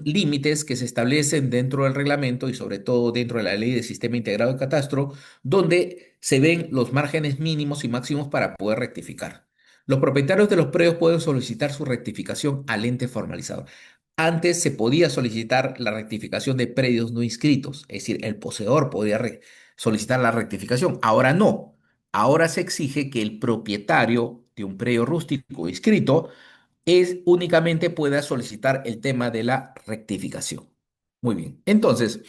límites que se establecen dentro del reglamento y sobre todo dentro de la ley de sistema integrado de catastro, donde se ven los márgenes mínimos y máximos para poder rectificar. Los propietarios de los predios pueden solicitar su rectificación al ente formalizador. Antes se podía solicitar la rectificación de predios no inscritos, es decir, el poseedor podía solicitar la rectificación. Ahora no. Ahora se exige que el propietario de un predio rústico inscrito únicamente pueda solicitar el tema de la rectificación. Muy bien. Entonces,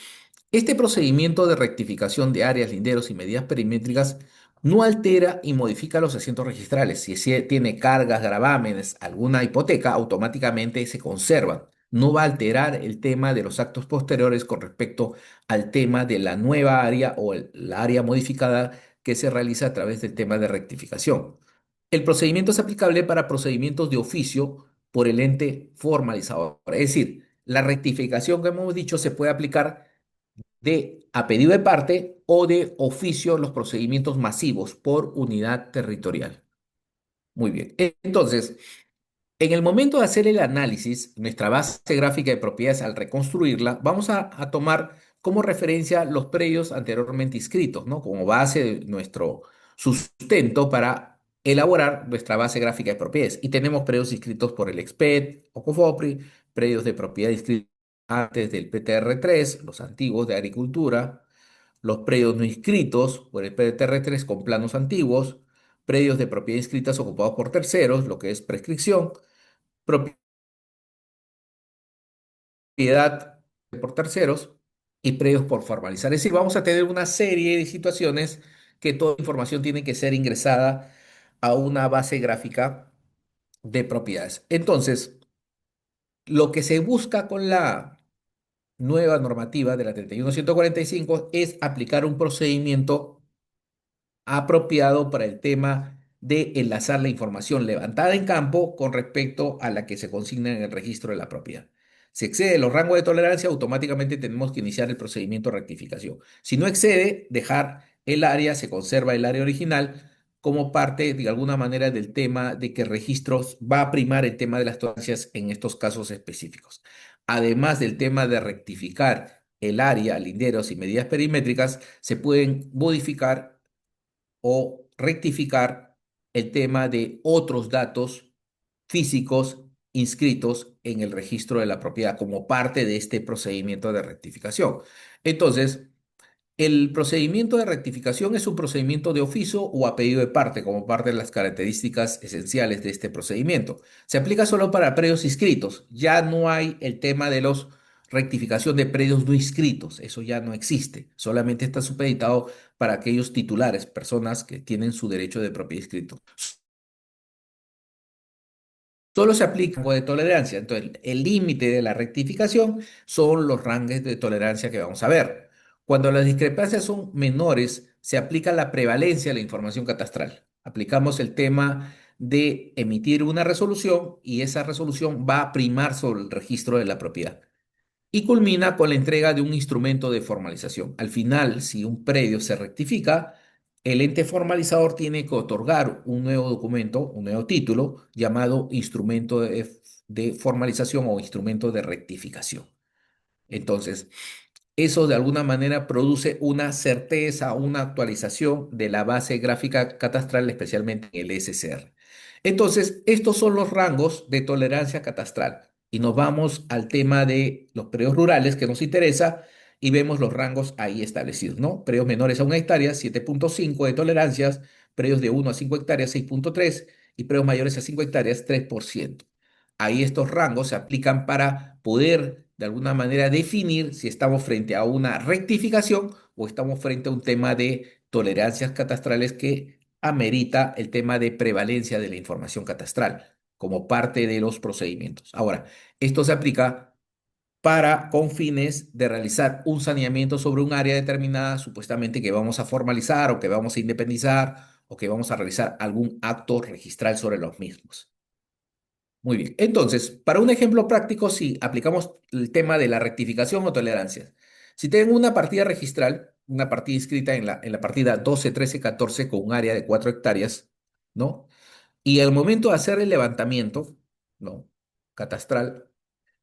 este procedimiento de rectificación de áreas, linderos y medidas perimétricas no altera y modifica los asientos registrales. Si tiene cargas, gravámenes, alguna hipoteca, automáticamente se conservan. No va a alterar el tema de los actos posteriores con respecto al tema de la nueva área o la área modificada que se realiza a través del tema de rectificación. El procedimiento es aplicable para procedimientos de oficio por el ente formalizador. Es decir, la rectificación que hemos dicho se puede aplicar de a pedido de parte o de oficio los procedimientos masivos por unidad territorial. Muy bien. Entonces, en el momento de hacer el análisis, nuestra base gráfica de propiedades, al reconstruirla, vamos a tomar como referencia los predios anteriormente inscritos, ¿no? Como base de nuestro sustento para elaborar nuestra base gráfica de propiedades. Y tenemos predios inscritos por el EXPET o COFOPRI, predios de propiedad inscritos antes del PTR3, los antiguos de agricultura, los predios no inscritos por el PTR3 con planos antiguos, predios de propiedad inscritas ocupados por terceros, lo que es prescripción, propiedad por terceros y predios por formalizar. Es decir, vamos a tener una serie de situaciones que toda información tiene que ser ingresada a una base gráfica de propiedades. Entonces, lo que se busca con la nueva normativa de la 31145 es aplicar un procedimiento apropiado para el tema de enlazar la información levantada en campo con respecto a la que se consigna en el registro de la propiedad. Si excede los rangos de tolerancia, automáticamente tenemos que iniciar el procedimiento de rectificación. Si no excede, dejar el área, se conserva el área original como parte de alguna manera del tema de que registros va a primar el tema de las tolerancias en estos casos específicos. Además del tema de rectificar el área, linderos y medidas perimétricas, se pueden modificar o rectificar el tema de otros datos físicos inscritos en el registro de la propiedad como parte de este procedimiento de rectificación. Entonces, el procedimiento de rectificación es un procedimiento de oficio o a pedido de parte, como parte de las características esenciales de este procedimiento. Se aplica solo para predios inscritos. Ya no hay el tema de los rectificación de predios no inscritos. Eso ya no existe. Solamente está supeditado para aquellos titulares, personas que tienen su derecho de propiedad inscrito. Solo se aplica un rango de tolerancia. Entonces, el límite de la rectificación son los rangos de tolerancia que vamos a ver. Cuando las discrepancias son menores, se aplica la prevalencia de la información catastral. Aplicamos el tema de emitir una resolución y esa resolución va a primar sobre el registro de la propiedad y culmina con la entrega de un instrumento de formalización. Al final, si un predio se rectifica, el ente formalizador tiene que otorgar un nuevo documento, un nuevo título llamado instrumento de formalización o instrumento de rectificación. Entonces, eso de alguna manera produce una certeza, una actualización de la base gráfica catastral, especialmente en el SCR. Entonces, estos son los rangos de tolerancia catastral. Y nos vamos al tema de los predios rurales que nos interesa y vemos los rangos ahí establecidos, ¿no? Predios menores a 1 hectárea, 7,5 de tolerancias, predios de 1 a 5 hectáreas, 6,3 y predios mayores a 5 hectáreas, 3%. Ahí estos rangos se aplican para poder de alguna manera definir si estamos frente a una rectificación o estamos frente a un tema de tolerancias catastrales que amerita el tema de prevalencia de la información catastral como parte de los procedimientos. Ahora, esto se aplica para con fines de realizar un saneamiento sobre un área determinada, supuestamente que vamos a formalizar o que vamos a independizar o que vamos a realizar algún acto registral sobre los mismos. Muy bien. Entonces, para un ejemplo práctico, si aplicamos el tema de la rectificación o tolerancias, si tengo una partida registral, una partida inscrita en la partida 12, 13, 14 con un área de 4 hectáreas, ¿no? Y al momento de hacer el levantamiento, ¿no? Catastral,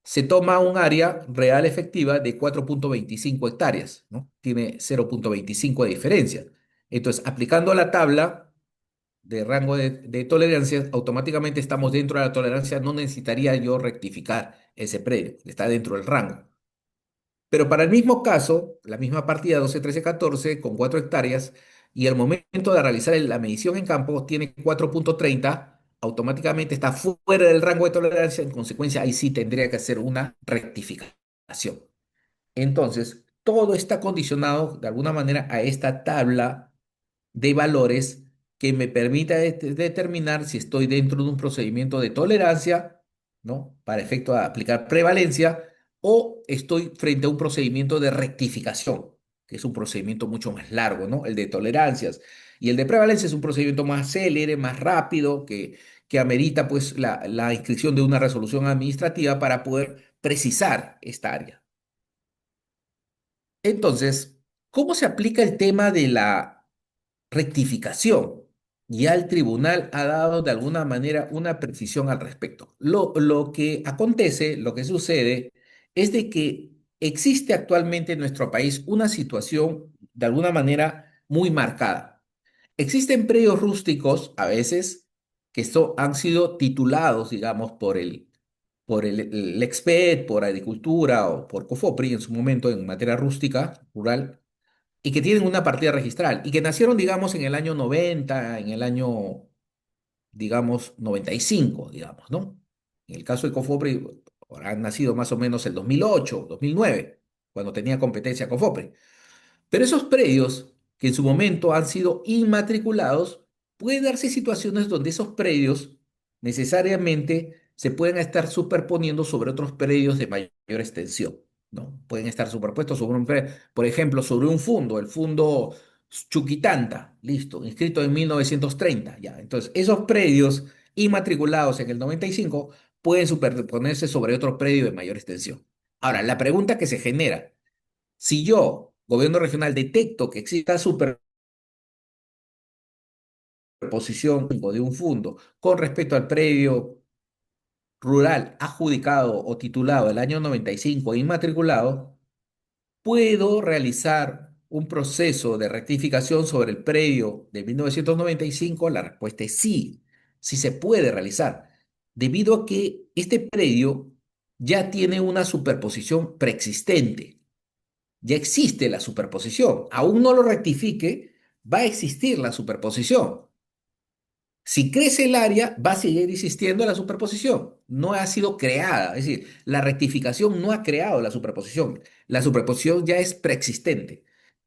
se toma un área real efectiva de 4,25 hectáreas, ¿no? Tiene 0,25 de diferencia. Entonces, aplicando la tabla de rango de tolerancia, automáticamente estamos dentro de la tolerancia, no necesitaría yo rectificar ese predio, está dentro del rango. Pero para el mismo caso, la misma partida 12, 13, 14, con 4 hectáreas, y al momento de realizar la medición en campo tiene 4,30, automáticamente está fuera del rango de tolerancia, en consecuencia ahí sí tendría que hacer una rectificación. Entonces, todo está condicionado de alguna manera a esta tabla de valores que me permita determinar si estoy dentro de un procedimiento de tolerancia, ¿no? Para efecto de aplicar prevalencia, o estoy frente a un procedimiento de rectificación, que es un procedimiento mucho más largo, ¿no? El de tolerancias. Y el de prevalencia es un procedimiento más célere, más rápido, que amerita pues la inscripción de una resolución administrativa para poder precisar esta área. Entonces, ¿cómo se aplica el tema de la rectificación? Ya el tribunal ha dado de alguna manera una precisión al respecto. Lo que acontece, lo que sucede, es de que existe actualmente en nuestro país una situación de alguna manera muy marcada. Existen predios rústicos a veces que han sido titulados, digamos, por el Exped, por Agricultura o por COFOPRI en su momento en materia rústica, rural, y que tienen una partida registral y que nacieron, digamos, en el año 90, en el año, digamos, 95, digamos, ¿no? En el caso de COFOPRI, han nacido más o menos el 2008, 2009, cuando tenía competencia COFOPRI. Pero esos predios que en su momento han sido inmatriculados, puede darse situaciones donde esos predios necesariamente se pueden estar superponiendo sobre otros predios de mayor extensión, ¿no? Pueden estar superpuestos sobre por ejemplo, sobre un fundo, el fundo Chuquitanta, listo, inscrito en 1930, ya. Entonces, esos predios inmatriculados en el 95 pueden superponerse sobre otro predio de mayor extensión. Ahora, la pregunta que se genera, si yo, gobierno regional, detecto que exista superposición de un fondo con respecto al predio rural adjudicado o titulado el año 95 e inmatriculado, ¿puedo realizar un proceso de rectificación sobre el predio de 1995? La respuesta es sí, sí se puede realizar, debido a que este predio ya tiene una superposición preexistente. Ya existe la superposición. Aún no lo rectifique, va a existir la superposición. Si crece el área, va a seguir existiendo la superposición. No ha sido creada. Es decir, la rectificación no ha creado la superposición. La superposición ya es preexistente.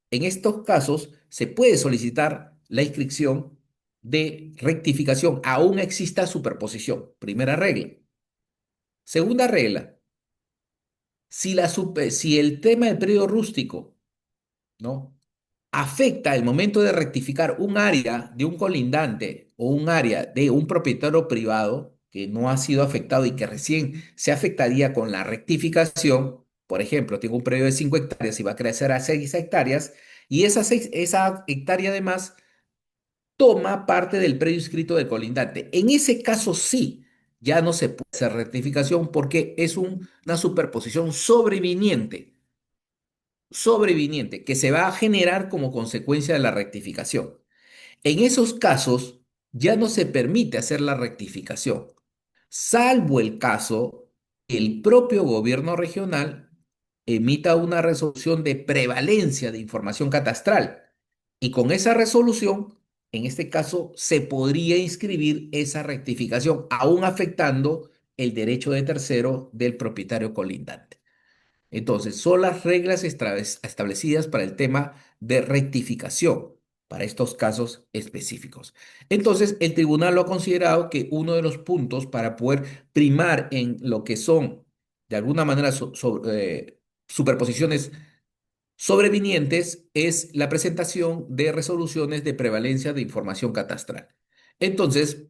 En estos casos, se puede solicitar la inscripción de rectificación, aún exista superposición. Primera regla. Segunda regla, si el tema del periodo rústico, ¿no? afecta el momento de rectificar un área de un colindante o un área de un propietario privado que no ha sido afectado y que recién se afectaría con la rectificación. Por ejemplo, tengo un predio de 5 hectáreas y va a crecer a 6 hectáreas, y esa hectárea además toma parte del predio inscrito del colindante. En ese caso sí, ya no se puede hacer rectificación porque es una superposición sobreviniente que se va a generar como consecuencia de la rectificación. En esos casos ya no se permite hacer la rectificación, salvo el caso que el propio gobierno regional emita una resolución de prevalencia de información catastral, y con esa resolución, en este caso, se podría inscribir esa rectificación, aún afectando el derecho de tercero del propietario colindante. Entonces, son las reglas establecidas para el tema de rectificación, para estos casos específicos. Entonces, el tribunal lo ha considerado que uno de los puntos para poder primar en lo que son, de alguna manera, superposiciones sobrevinientes es la presentación de resoluciones de prevalencia de información catastral. Entonces,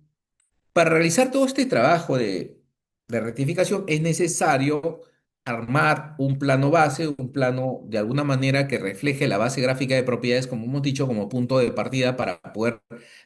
para realizar todo este trabajo de rectificación es necesario armar un plano base, un plano de alguna manera que refleje la base gráfica de propiedades, como hemos dicho, como punto de partida para poder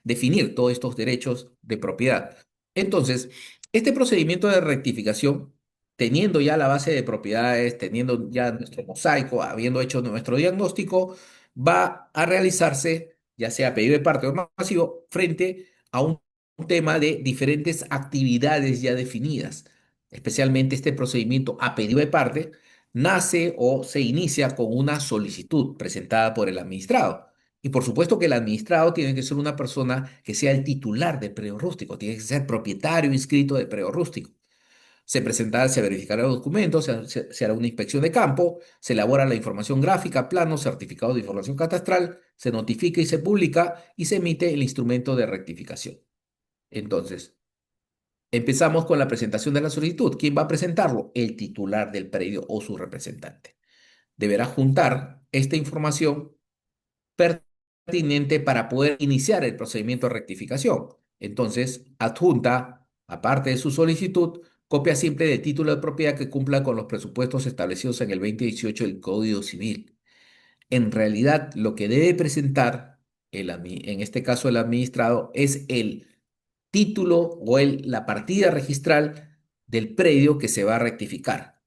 definir todos estos derechos de propiedad. Entonces, este procedimiento de rectificación, teniendo ya la base de propiedades, teniendo ya nuestro mosaico, habiendo hecho nuestro diagnóstico, va a realizarse, ya sea pedido de parte o masivo, frente a un tema de diferentes actividades ya definidas. Especialmente este procedimiento a pedido de parte nace o se inicia con una solicitud presentada por el administrado. Y por supuesto que el administrado tiene que ser una persona que sea el titular del predio rústico, tiene que ser propietario inscrito del predio rústico. Se verificará los documentos, se hará una inspección de campo, se elabora la información gráfica, plano, certificado de información catastral, se notifica y se publica y se emite el instrumento de rectificación. Entonces, empezamos con la presentación de la solicitud. ¿Quién va a presentarlo? El titular del predio o su representante. Deberá juntar esta información pertinente para poder iniciar el procedimiento de rectificación. Entonces, adjunta, aparte de su solicitud, copia simple de título de propiedad que cumpla con los presupuestos establecidos en el 2018 del Código Civil. En realidad, lo que debe presentar, en este caso el administrado, es el título o la partida registral del predio que se va a rectificar.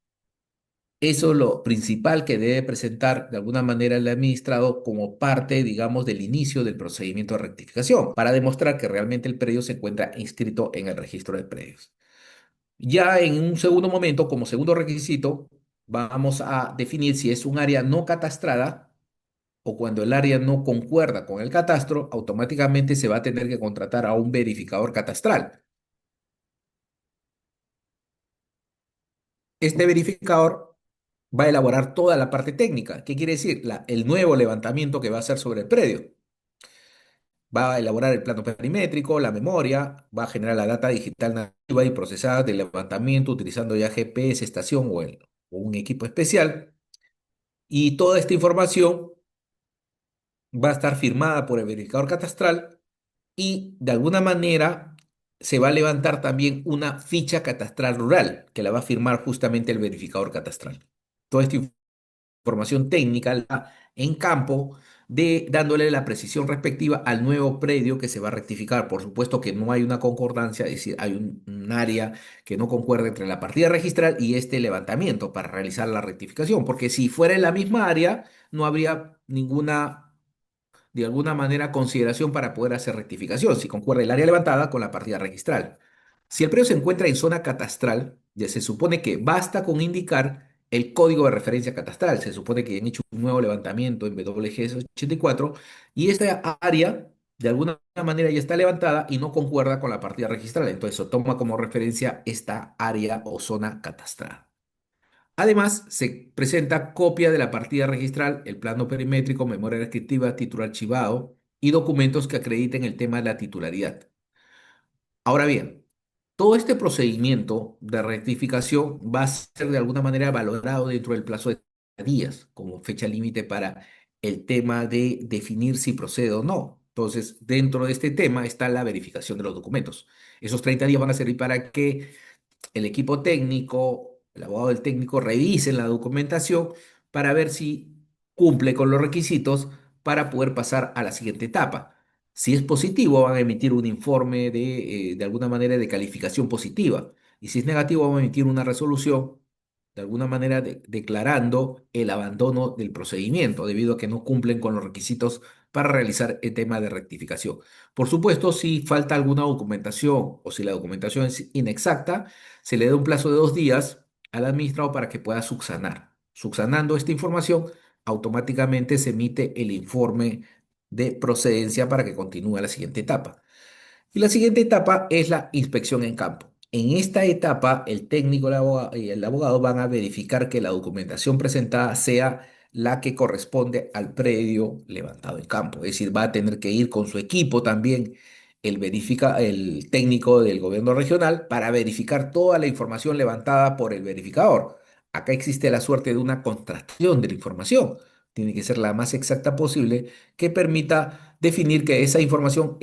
Eso es lo principal que debe presentar de alguna manera el administrado como parte, digamos, del inicio del procedimiento de rectificación, para demostrar que realmente el predio se encuentra inscrito en el registro de predios. Ya en un segundo momento, como segundo requisito, vamos a definir si es un área no catastrada o cuando el área no concuerda con el catastro, automáticamente se va a tener que contratar a un verificador catastral. Este verificador va a elaborar toda la parte técnica. ¿Qué quiere decir? El nuevo levantamiento que va a hacer sobre el predio. Va a elaborar el plano perimétrico, la memoria, va a generar la data digital nativa y procesada del levantamiento utilizando ya GPS, estación o un equipo especial. Y toda esta información va a estar firmada por el verificador catastral y de alguna manera se va a levantar también una ficha catastral rural que la va a firmar justamente el verificador catastral. Toda esta información técnica en campo, dándole la precisión respectiva al nuevo predio que se va a rectificar. Por supuesto que no hay una concordancia, es decir, hay un área que no concuerda entre la partida registral y este levantamiento para realizar la rectificación, porque si fuera en la misma área, no habría ninguna de alguna manera consideración para poder hacer rectificación, si concuerda el área levantada con la partida registral. Si el predio se encuentra en zona catastral, ya se supone que basta con indicar el código de referencia catastral. Se supone que han hecho un nuevo levantamiento en WGS 84 y esta área de alguna manera ya está levantada y no concuerda con la partida registral. Entonces se toma como referencia esta área o zona catastral. Además, se presenta copia de la partida registral, el plano perimétrico, memoria descriptiva, título archivado y documentos que acrediten el tema de la titularidad. Ahora bien, todo este procedimiento de rectificación va a ser de alguna manera valorado dentro del plazo de días como fecha límite para el tema de definir si procede o no. Entonces, dentro de este tema está la verificación de los documentos. Esos 30 días van a servir para que el equipo técnico, el abogado del técnico, revisen la documentación para ver si cumple con los requisitos para poder pasar a la siguiente etapa. Si es positivo, van a emitir un informe de alguna manera de calificación positiva. Y si es negativo, van a emitir una resolución de alguna manera declarando el abandono del procedimiento debido a que no cumplen con los requisitos para realizar el tema de rectificación. Por supuesto, si falta alguna documentación o si la documentación es inexacta, se le da un plazo de 2 días al administrado para que pueda subsanar. Subsanando esta información, automáticamente se emite el informe de procedencia para que continúe la siguiente etapa. Y la siguiente etapa es la inspección en campo. En esta etapa, el técnico y el abogado van a verificar que la documentación presentada sea la que corresponde al predio levantado en campo. Es decir, va a tener que ir con su equipo también el técnico del gobierno regional para verificar toda la información levantada por el verificador. Acá existe la suerte de una contrastación de la información. Tiene que ser la más exacta posible que permita definir que esa información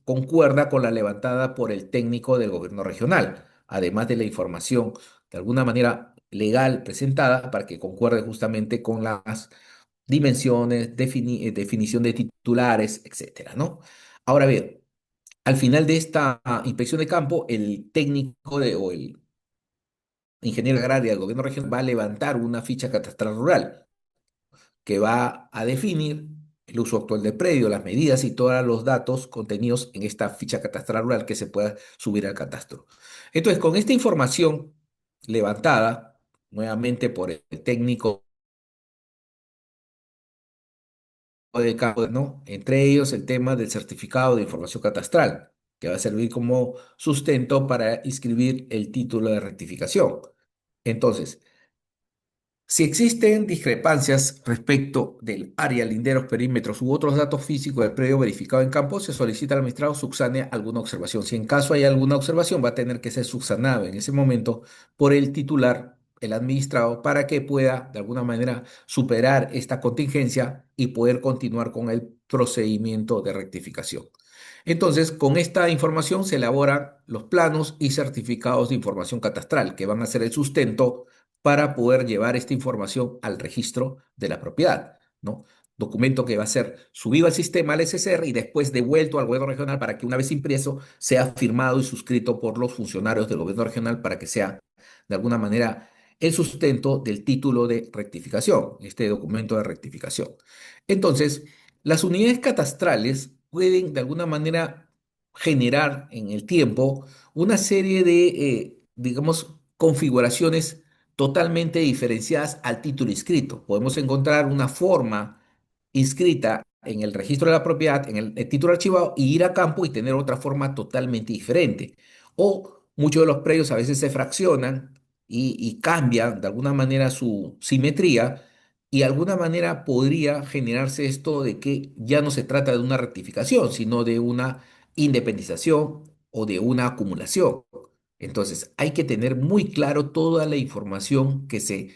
concuerda con la levantada por el técnico del gobierno regional, además de la información de alguna manera legal presentada para que concuerde justamente con las dimensiones, definición de titulares, etcétera, ¿no? Ahora bien, al final de esta inspección de campo, el técnico o el ingeniero agrario del gobierno regional va a levantar una ficha catastral rural que va a definir el uso actual del predio, las medidas y todos los datos contenidos en esta ficha catastral rural que se pueda subir al catastro. Entonces, con esta información levantada nuevamente por el técnico de campo, ¿no? Entre ellos el tema del certificado de información catastral, que va a servir como sustento para inscribir el título de rectificación. Entonces, si existen discrepancias respecto del área, linderos, perímetros u otros datos físicos del predio verificado en campo, se solicita al administrado subsane alguna observación. Si en caso hay alguna observación, va a tener que ser subsanado en ese momento por el titular, el administrado, para que pueda de alguna manera superar esta contingencia y poder continuar con el procedimiento de rectificación. Entonces, con esta información se elaboran los planos y certificados de información catastral, que van a ser el sustento para poder llevar esta información al registro de la propiedad, ¿no? Documento que va a ser subido al sistema, al SSR, y después devuelto al gobierno regional para que una vez impreso sea firmado y suscrito por los funcionarios del gobierno regional para que sea de alguna manera el sustento del título de rectificación, este documento de rectificación. Entonces, las unidades catastrales pueden de alguna manera generar en el tiempo una serie de, digamos, configuraciones totalmente diferenciadas al título inscrito. Podemos encontrar una forma inscrita en el registro de la propiedad, en el título archivado, y ir a campo y tener otra forma totalmente diferente. O muchos de los predios a veces se fraccionan y cambian de alguna manera su simetría, y de alguna manera podría generarse esto de que ya no se trata de una rectificación, sino de una independización o de una acumulación. Entonces, hay que tener muy claro toda la información que se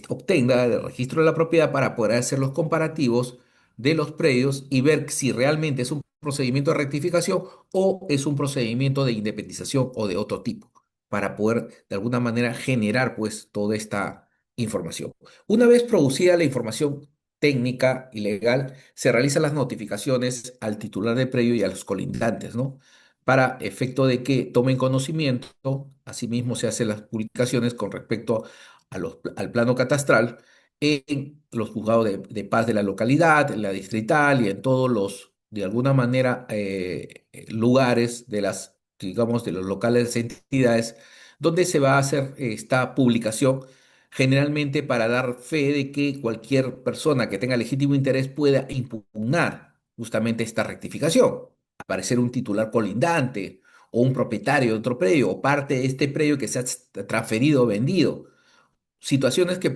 obtenga del registro de la propiedad para poder hacer los comparativos de los predios y ver si realmente es un procedimiento de rectificación o es un procedimiento de independización o de otro tipo, para poder de alguna manera generar pues toda esta información. Una vez producida la información técnica y legal, se realizan las notificaciones al titular del predio y a los colindantes, ¿no? Para efecto de que tomen conocimiento. Asimismo, se hacen las publicaciones con respecto al plano catastral en los juzgados de paz de la localidad, en la distrital y en todos los, de alguna manera, lugares de las, digamos, de los locales de entidades donde se va a hacer esta publicación, generalmente para dar fe de que cualquier persona que tenga legítimo interés pueda impugnar justamente esta rectificación, aparecer un titular colindante o un propietario de otro predio o parte de este predio que se ha transferido o vendido. Situaciones que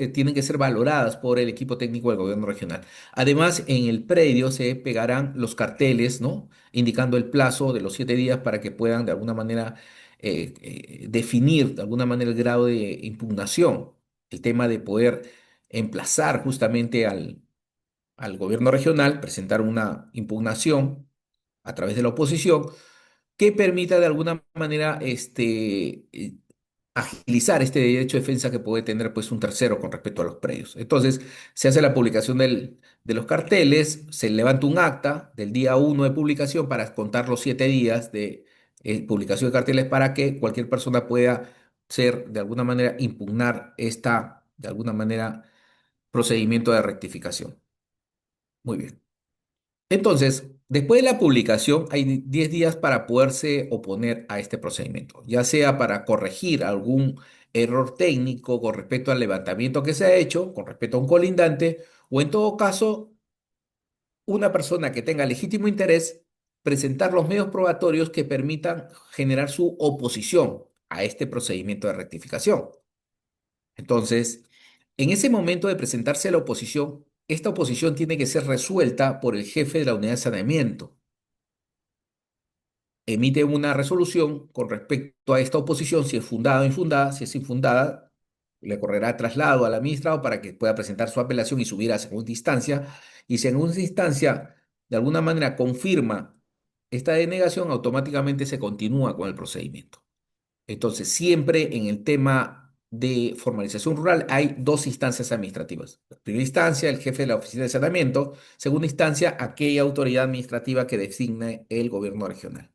tienen que ser valoradas por el equipo técnico del gobierno regional. Además, en el predio se pegarán los carteles, ¿no? Indicando el plazo de los 7 días para que puedan de alguna manera definir de alguna manera el grado de impugnación. El tema de poder emplazar justamente al gobierno regional, presentar una impugnación a través de la oposición que permita de alguna manera agilizar este derecho de defensa que puede tener pues un tercero con respecto a los predios. Entonces, se hace la publicación de los carteles, se levanta un acta del día 1 de publicación para contar los 7 días de publicación de carteles para que cualquier persona pueda ser de alguna manera impugnar esta, de alguna manera, procedimiento de rectificación. Muy bien. Entonces, después de la publicación, hay 10 días para poderse oponer a este procedimiento, ya sea para corregir algún error técnico con respecto al levantamiento que se ha hecho, con respecto a un colindante, o en todo caso, una persona que tenga legítimo interés, presentar los medios probatorios que permitan generar su oposición a este procedimiento de rectificación. Entonces, en ese momento de presentarse la oposición, esta oposición tiene que ser resuelta por el jefe de la unidad de saneamiento. Emite una resolución con respecto a esta oposición, si es fundada o infundada. Si es infundada, le correrá traslado al administrado para que pueda presentar su apelación y subir a segunda instancia. Y si en segunda instancia de alguna manera confirma esta denegación, automáticamente se continúa con el procedimiento. Entonces, siempre en el tema de formalización rural hay dos instancias administrativas. Primera instancia, el jefe de la oficina de saneamiento. Segunda instancia, aquella autoridad administrativa que designe el gobierno regional.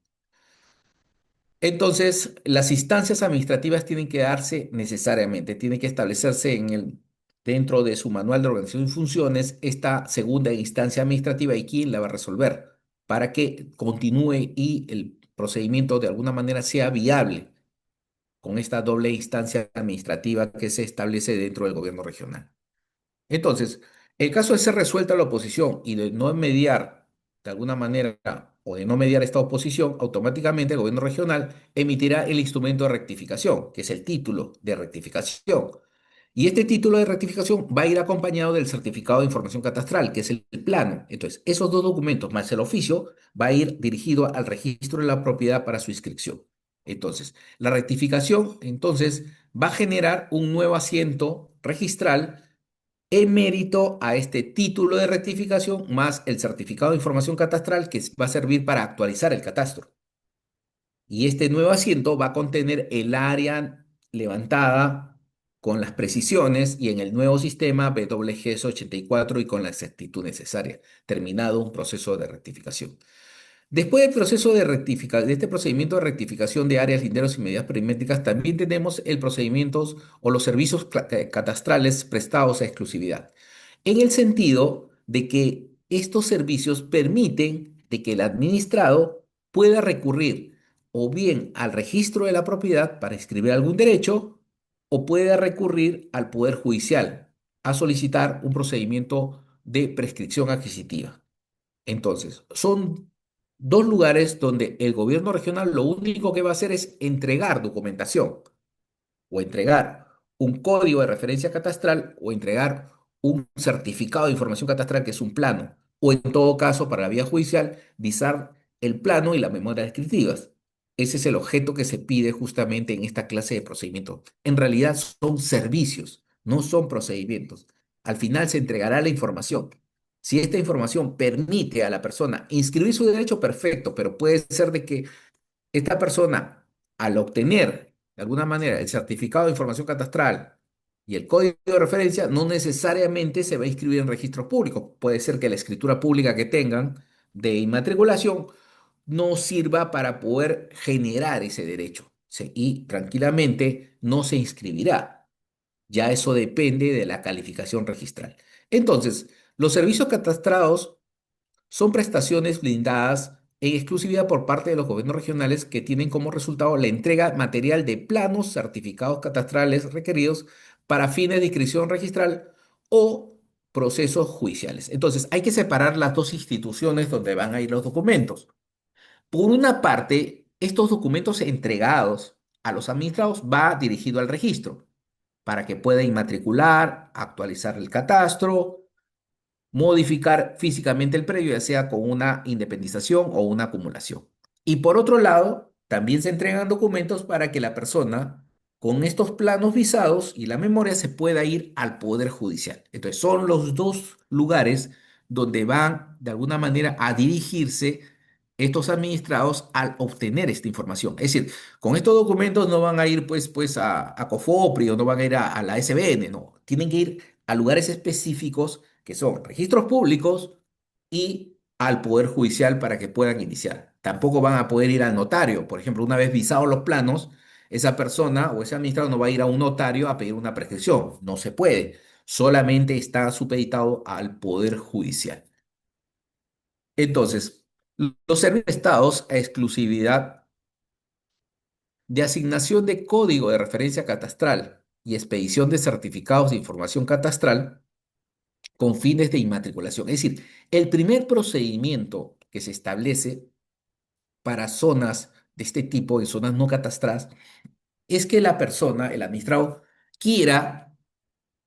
Entonces, las instancias administrativas tienen que darse necesariamente, tiene que establecerse en el dentro de su manual de organización y funciones esta segunda instancia administrativa y quién la va a resolver para que continúe y el procedimiento de alguna manera sea viable con esta doble instancia administrativa que se establece dentro del gobierno regional. Entonces, el caso de ser resuelta la oposición y de no mediar de alguna manera o de no mediar esta oposición, automáticamente el gobierno regional emitirá el instrumento de rectificación, que es el título de rectificación. Y este título de rectificación va a ir acompañado del certificado de información catastral, que es el plano. Entonces, esos dos documentos más el oficio va a ir dirigido al registro de la propiedad para su inscripción. Entonces, la rectificación, entonces, va a generar un nuevo asiento registral en mérito a este título de rectificación más el certificado de información catastral que va a servir para actualizar el catastro. Y este nuevo asiento va a contener el área levantada con las precisiones y en el nuevo sistema WGS 84 y con la exactitud necesaria, terminado un proceso de rectificación. Después del proceso de este procedimiento de rectificación de áreas, linderos y medidas perimétricas, también tenemos el procedimiento o los servicios catastrales prestados a exclusividad, en el sentido de que estos servicios permiten de que el administrado pueda recurrir o bien al registro de la propiedad para inscribir algún derecho o pueda recurrir al Poder Judicial a solicitar un procedimiento de prescripción adquisitiva. Entonces, son dos lugares donde el gobierno regional lo único que va a hacer es entregar documentación o entregar un código de referencia catastral o entregar un certificado de información catastral que es un plano o en todo caso para la vía judicial visar el plano y la memoria descriptivas. Ese es el objeto que se pide justamente en esta clase de procedimientos. En realidad son servicios, no son procedimientos. Al final se entregará la información. Si esta información permite a la persona inscribir su derecho, perfecto, pero puede ser de que esta persona, al obtener de alguna manera el certificado de información catastral y el código de referencia, no necesariamente se va a inscribir en registros públicos. Puede ser que la escritura pública que tengan de inmatriculación no sirva para poder generar ese derecho. Y tranquilamente no se inscribirá. Ya eso depende de la calificación registral. Entonces, los servicios catastrados son prestaciones blindadas en exclusividad por parte de los gobiernos regionales que tienen como resultado la entrega material de planos, certificados catastrales requeridos para fines de inscripción registral o procesos judiciales. Entonces, hay que separar las dos instituciones donde van a ir los documentos. Por una parte, estos documentos entregados a los administrados va dirigido al registro para que pueda inmatricular, actualizar el catastro, modificar físicamente el predio, ya sea con una independización o una acumulación. Y por otro lado, también se entregan documentos para que la persona con estos planos visados y la memoria se pueda ir al Poder Judicial. Entonces, son los dos lugares donde van de alguna manera a dirigirse estos administrados al obtener esta información. Es decir, con estos documentos no van a ir pues a COFOPRI o no van a ir a la SBN, no. Tienen que ir a lugares específicos que son registros públicos y al Poder Judicial para que puedan iniciar. Tampoco van a poder ir al notario. Por ejemplo, una vez visados los planos, esa persona o ese administrador no va a ir a un notario a pedir una prescripción. No se puede. Solamente está supeditado al Poder Judicial. Entonces, los servicios prestados a exclusividad de asignación de código de referencia catastral y expedición de certificados de información catastral con fines de inmatriculación. Es decir, el primer procedimiento que se establece para zonas de este tipo, en zonas no catastradas, es que la persona, el administrado, quiera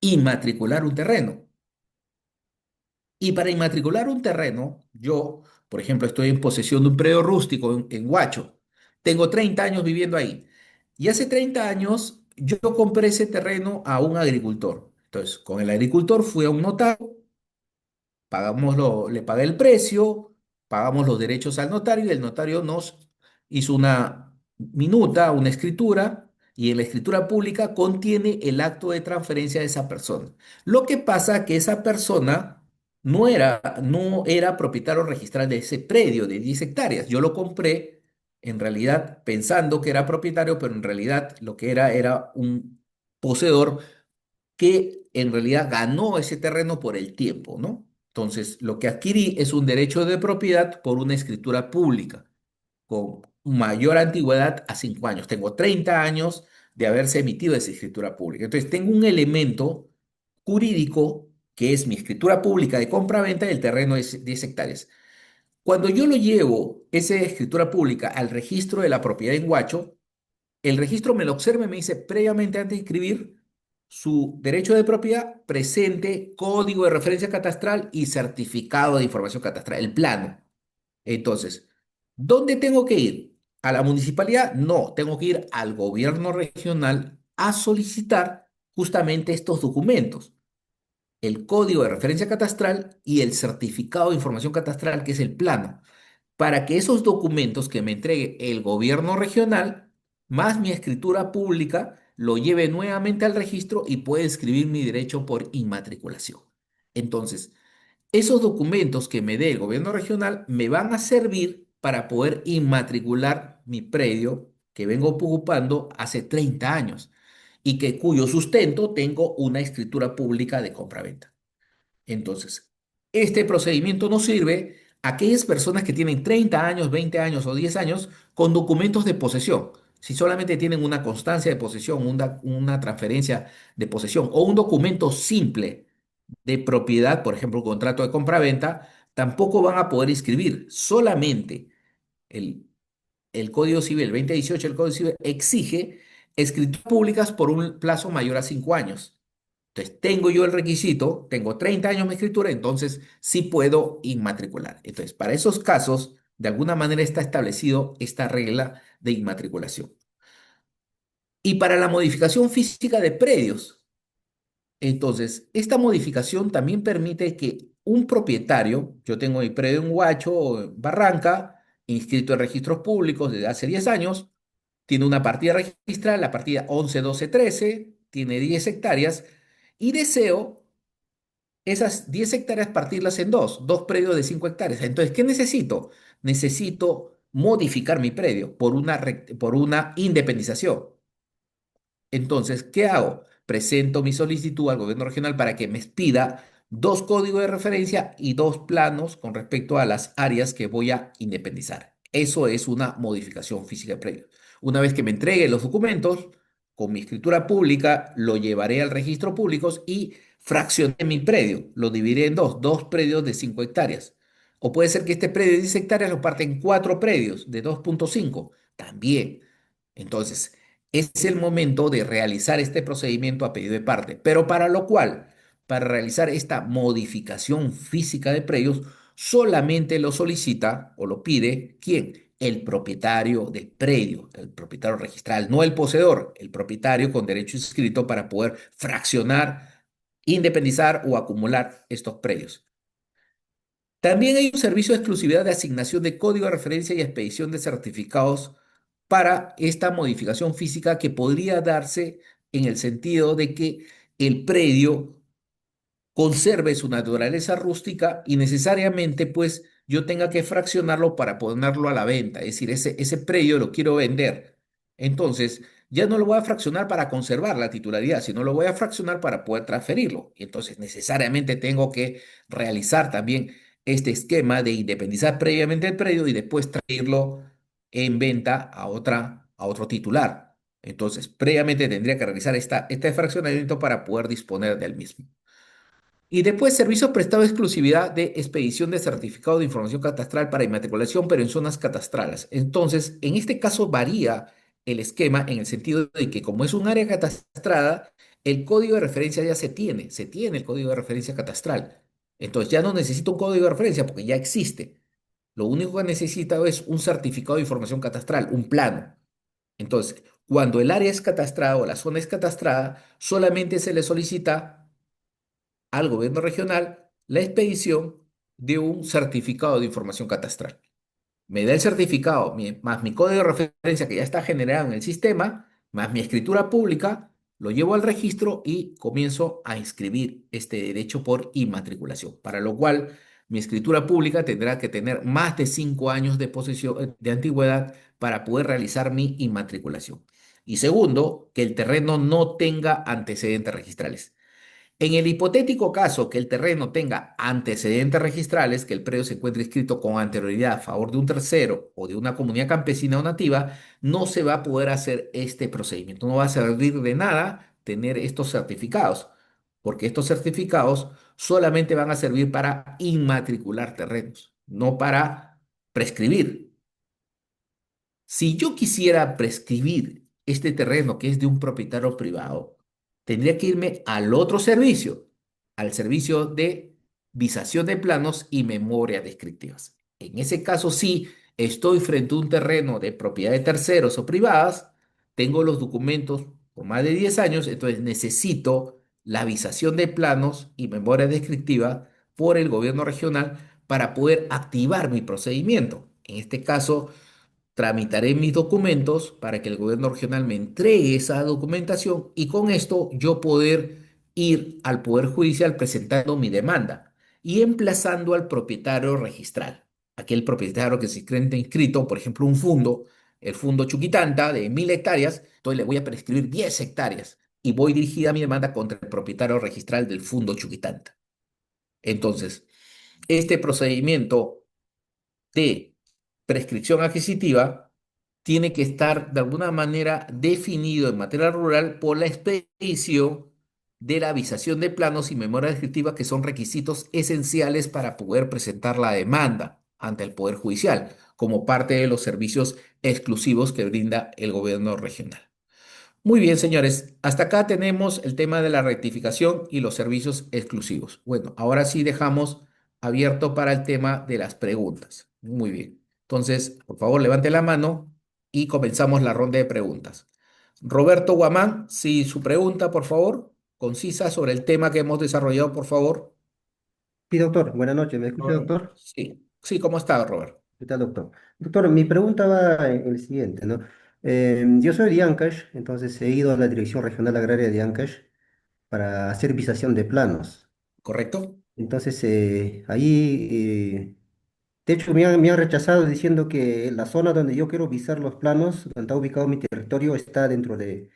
inmatricular un terreno. Y para inmatricular un terreno, yo, por ejemplo, estoy en posesión de un predio rústico en Huacho. Tengo 30 años viviendo ahí. Y hace 30 años yo compré ese terreno a un agricultor. Entonces, con el agricultor fui a un notario, le pagué el precio, pagamos los derechos al notario y el notario nos hizo una minuta, una escritura, y en la escritura pública contiene el acto de transferencia de esa persona. Lo que pasa que esa persona no era propietario registral de ese predio de 10 hectáreas. Yo lo compré en realidad pensando que era propietario, pero en realidad lo que era un poseedor que en realidad ganó ese terreno por el tiempo, ¿no? Entonces, lo que adquirí es un derecho de propiedad por una escritura pública con mayor antigüedad a 5 años. Tengo 30 años de haberse emitido esa escritura pública. Entonces, tengo un elemento jurídico que es mi escritura pública de compra-venta del terreno de 10 hectáreas. Cuando yo lo llevo, esa escritura pública, al registro de la propiedad en Huacho, el registro me lo observa y me dice previamente antes de inscribir su derecho de propiedad, presente código de referencia catastral y certificado de información catastral, el plano. Entonces, ¿dónde tengo que ir? ¿A la municipalidad? No, tengo que ir al gobierno regional a solicitar justamente estos documentos, el código de referencia catastral y el certificado de información catastral, que es el plano, para que esos documentos que me entregue el gobierno regional, más mi escritura pública, lo lleve nuevamente al registro y pueda inscribir mi derecho por inmatriculación. Entonces, esos documentos que me dé el gobierno regional me van a servir para poder inmatricular mi predio que vengo ocupando hace 30 años y que cuyo sustento tengo una escritura pública de compraventa. Entonces, este procedimiento no sirve a aquellas personas que tienen 30 años, 20 años o 10 años con documentos de posesión. Si solamente tienen una constancia de posesión, una transferencia de posesión o un documento simple de propiedad, por ejemplo, un contrato de compraventa, tampoco van a poder inscribir. Solamente el, el Código Civil, el 2018 el Código Civil, exige escrituras públicas por un plazo mayor a 5 años. Entonces, tengo yo el requisito, tengo 30 años de escritura, entonces sí puedo inmatricular. Entonces, para esos casos, de alguna manera está establecido esta regla de inmatriculación. Y para la modificación física de predios, entonces, esta modificación también permite que un propietario, yo tengo mi predio en Huacho o en Barranca, inscrito en registros públicos desde hace 10 años, tiene una partida registrada, la partida 11, 12, 13, tiene 10 hectáreas y deseo esas 10 hectáreas partirlas en dos predios de 5 hectáreas. Entonces, ¿qué necesito? Necesito modificar mi predio por una independización. Entonces, ¿qué hago? Presento mi solicitud al gobierno regional para que me expida dos códigos de referencia y dos planos con respecto a las áreas que voy a independizar. Eso es una modificación física de predio. Una vez que me entregue los documentos, con mi escritura pública, lo llevaré al registro públicos y fraccioné mi predio. Lo dividiré en dos predios de 5 hectáreas. O puede ser que este predio de 10 hectáreas lo parte en cuatro predios de 2,5. También. Entonces, es el momento de realizar este procedimiento a pedido de parte, pero para lo cual, para realizar esta modificación física de predios, solamente lo solicita o lo pide, ¿quién? El propietario del predio, el propietario registral, no el poseedor, el propietario con derecho inscrito para poder fraccionar, independizar o acumular estos predios. También hay un servicio de exclusividad de asignación de código de referencia y expedición de certificados para esta modificación física que podría darse en el sentido de que el predio conserve su naturaleza rústica y necesariamente pues yo tenga que fraccionarlo para ponerlo a la venta, es decir, ese predio lo quiero vender. Entonces, ya no lo voy a fraccionar para conservar la titularidad, sino lo voy a fraccionar para poder transferirlo. Y entonces necesariamente tengo que realizar también este esquema de independizar previamente el predio y después traerlo en venta a otro titular. Entonces, previamente tendría que realizar este fraccionamiento para poder disponer del mismo. Y después, servicios prestados de exclusividad de expedición de certificado de información catastral para inmatriculación, pero en zonas catastrales. Entonces, en este caso varía el esquema en el sentido de que como es un área catastrada, el código de referencia ya se tiene el código de referencia catastral. Entonces, ya no necesito un código de referencia porque ya existe. Lo único que necesita es un certificado de información catastral, un plano. Entonces, cuando el área es catastrada o la zona es catastrada, solamente se le solicita al gobierno regional la expedición de un certificado de información catastral. Me da el certificado más mi código de referencia que ya está generado en el sistema, más mi escritura pública, lo llevo al registro y comienzo a inscribir este derecho por inmatriculación, para lo cual mi escritura pública tendrá que tener más de 5 años de posesión de antigüedad para poder realizar mi inmatriculación. Y segundo, que el terreno no tenga antecedentes registrales. En el hipotético caso que el terreno tenga antecedentes registrales, que el predio se encuentre inscrito con anterioridad a favor de un tercero o de una comunidad campesina o nativa, no se va a poder hacer este procedimiento. No va a servir de nada tener estos certificados, porque estos certificados solamente van a servir para inmatricular terrenos, no para prescribir. Si yo quisiera prescribir este terreno que es de un propietario privado, tendría que irme al otro servicio, al servicio de visación de planos y memorias descriptivas. En ese caso, sí, estoy frente a un terreno de propiedad de terceros o privadas, tengo los documentos por más de 10 años, entonces necesito la visación de planos y memoria descriptiva por el gobierno regional para poder activar mi procedimiento. En este caso, tramitaré mis documentos para que el gobierno regional me entregue esa documentación y con esto yo poder ir al Poder Judicial presentando mi demanda y emplazando al propietario registral, aquel propietario que se encuentra inscrito, por ejemplo, un fondo, el fondo Chuquitanta de 1.000 hectáreas, entonces le voy a prescribir 10 hectáreas y voy dirigida mi demanda contra el propietario registral del fondo Chuquitanta. Entonces, este procedimiento de prescripción adquisitiva tiene que estar de alguna manera definido en materia rural por la expedición de la avisación de planos y memoria descriptiva, que son requisitos esenciales para poder presentar la demanda ante el Poder Judicial, como parte de los servicios exclusivos que brinda el gobierno regional. Muy bien, señores. Hasta acá tenemos el tema de la rectificación y los servicios exclusivos. Bueno, ahora sí dejamos abierto para el tema de las preguntas. Muy bien. Entonces, por favor, levante la mano y comenzamos la ronda de preguntas. Roberto Guamán, si su pregunta, por favor, concisa sobre el tema que hemos desarrollado, por favor. Sí, doctor, buenas noches. ¿Me escucha, doctor? Sí, sí, ¿cómo está, Robert? ¿Qué tal, doctor? Doctor, mi pregunta va en el siguiente, ¿no? Yo soy de Ancash, entonces he ido a la Dirección Regional Agraria de Ancash para hacer visación de planos. ¿Correcto? Entonces, ahí, de hecho, me han rechazado diciendo que la zona donde yo quiero visar los planos, donde está ubicado mi territorio, está dentro de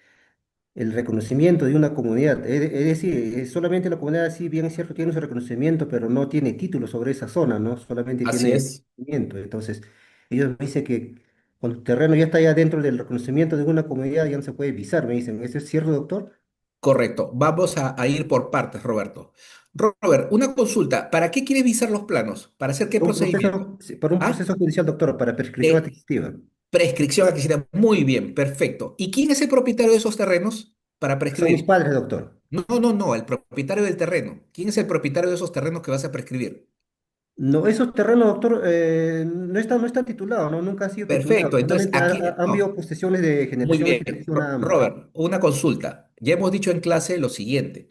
el reconocimiento de una comunidad. Es decir, solamente la comunidad, sí, bien es cierto, tiene su reconocimiento, pero no tiene título sobre esa zona, ¿no? Solamente Así tiene es. reconocimiento. Entonces, ellos me dicen que cuando el terreno ya está ya dentro del reconocimiento de una comunidad, ya no se puede visar, me dicen. ¿Eso es cierto, doctor? Correcto. Vamos a ir por partes, Roberto. Robert, una consulta. ¿Para qué quieres visar los planos? ¿Para hacer qué Por un procedimiento? proceso, sí, por un ¿Ah? proceso judicial, doctor, para prescripción Eh, adquisitiva. prescripción adquisitiva. Muy bien, perfecto. ¿Y quién es el propietario de esos terrenos para Son mis prescribir? padres, doctor. No, no, no, el propietario del terreno. ¿Quién es el propietario de esos terrenos que vas a prescribir? No, esos terrenos, doctor, no están titulados, ¿no? Nunca han sido titulados. Perfecto. Entonces, Solamente aquí, han habido no. posesiones de Muy generación bien. ejecutiva nada más. Robert, una consulta. Ya hemos dicho en clase lo siguiente.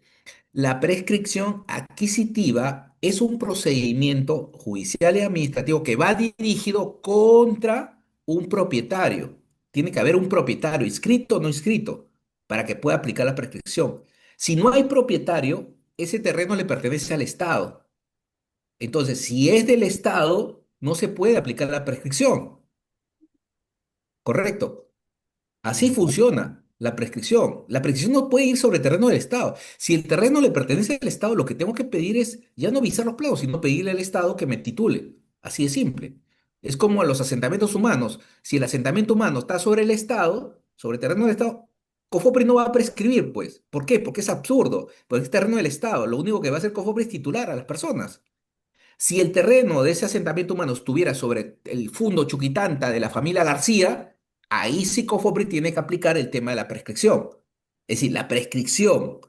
La prescripción adquisitiva es un procedimiento judicial y administrativo que va dirigido contra un propietario. Tiene que haber un propietario, inscrito o no inscrito, para que pueda aplicar la prescripción. Si no hay propietario, ese terreno le pertenece al Estado. Entonces, si es del Estado, no se puede aplicar la prescripción. ¿Correcto? Así funciona la prescripción. La prescripción no puede ir sobre terreno del Estado. Si el terreno le pertenece al Estado, lo que tengo que pedir es ya no visar los planos, sino pedirle al Estado que me titule. Así de simple. Es como a los asentamientos humanos. Si el asentamiento humano está sobre el Estado, sobre terreno del Estado, COFOPRI no va a prescribir, pues. ¿Por qué? Porque es absurdo. Porque es terreno del Estado. Lo único que va a hacer COFOPRI es titular a las personas. Si el terreno de ese asentamiento humano estuviera sobre el fundo Chuquitanta de la familia García, ahí sí COFOPRI tiene que aplicar el tema de la prescripción. Es decir, la prescripción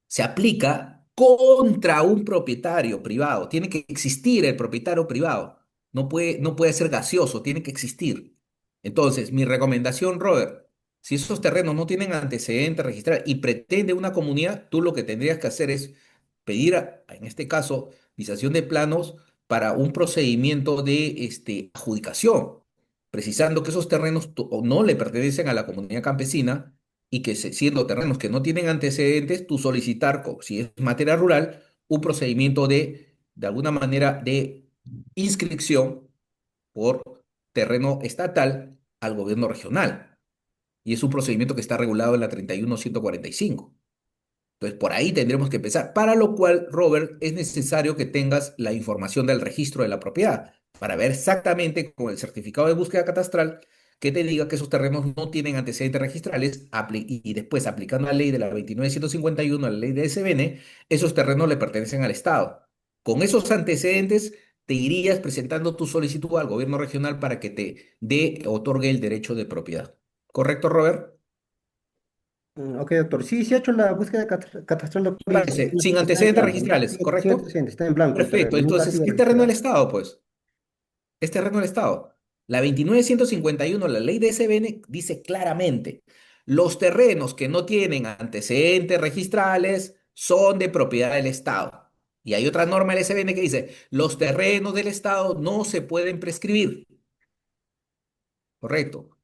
se aplica contra un propietario privado. Tiene que existir el propietario privado. No puede ser gaseoso, tiene que existir. Entonces, mi recomendación, Robert, si esos terrenos no tienen antecedentes registrados y pretende una comunidad, tú lo que tendrías que hacer es pedir, en este caso, visación de planos para un procedimiento de adjudicación, precisando que esos terrenos o no le pertenecen a la comunidad campesina y que siendo terrenos que no tienen antecedentes, tú solicitar, si es materia rural, un procedimiento de alguna manera, de inscripción por terreno estatal al gobierno regional. Y es un procedimiento que está regulado en la 31.145. Entonces, por ahí tendremos que empezar, para lo cual, Robert, es necesario que tengas la información del registro de la propiedad, para ver exactamente con el certificado de búsqueda catastral que te diga que esos terrenos no tienen antecedentes registrales y después, aplicando la ley de la 29.151, la ley de SBN, esos terrenos le pertenecen al Estado. Con esos antecedentes, te irías presentando tu solicitud al gobierno regional para que otorgue el derecho de propiedad. ¿Correcto, Robert? Ok, doctor. Sí, se ha hecho la búsqueda catastral, doctor, y Parece, sin está en antecedentes blanco, ¿no? registrales, Sin ¿correcto? antecedentes, está en blanco el Perfecto, terreno, nunca ha entonces sido es terreno del registrado. Estado, pues, es terreno del Estado. La 29.151, la ley de SBN, dice claramente, los terrenos que no tienen antecedentes registrales son de propiedad del Estado. Y hay otra norma del SBN que dice, los terrenos del Estado no se pueden prescribir, ¿correcto?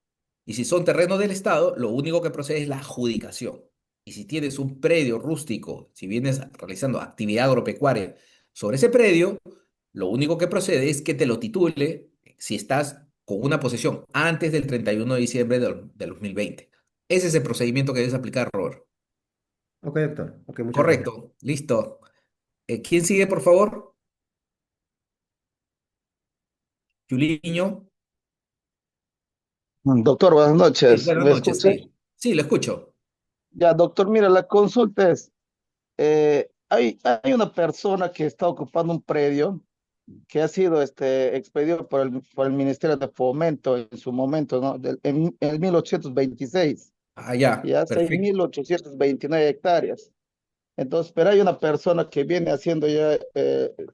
Y si son terrenos del Estado, lo único que procede es la adjudicación. Y si tienes un predio rústico, si vienes realizando actividad agropecuaria sobre ese predio, lo único que procede es que te lo titule si estás con una posesión antes del 31 de diciembre del 2020. Ese es el procedimiento que debes aplicar, Robert. Ok, doctor. Ok, muchas gracias. Correcto, listo. ¿Quién sigue, por favor? Juliño. Doctor, buenas Sí, noches. buenas ¿Me noches, escucha? sí. Sí, lo escucho. Ya, doctor, mira, la consulta es, hay una persona que está ocupando un predio que ha sido expedido por el Ministerio de Fomento en su momento, ¿no? En 1826, Ah, ya, ya perfecto. 6.829 hectáreas. Entonces, pero hay una persona que viene haciendo ya,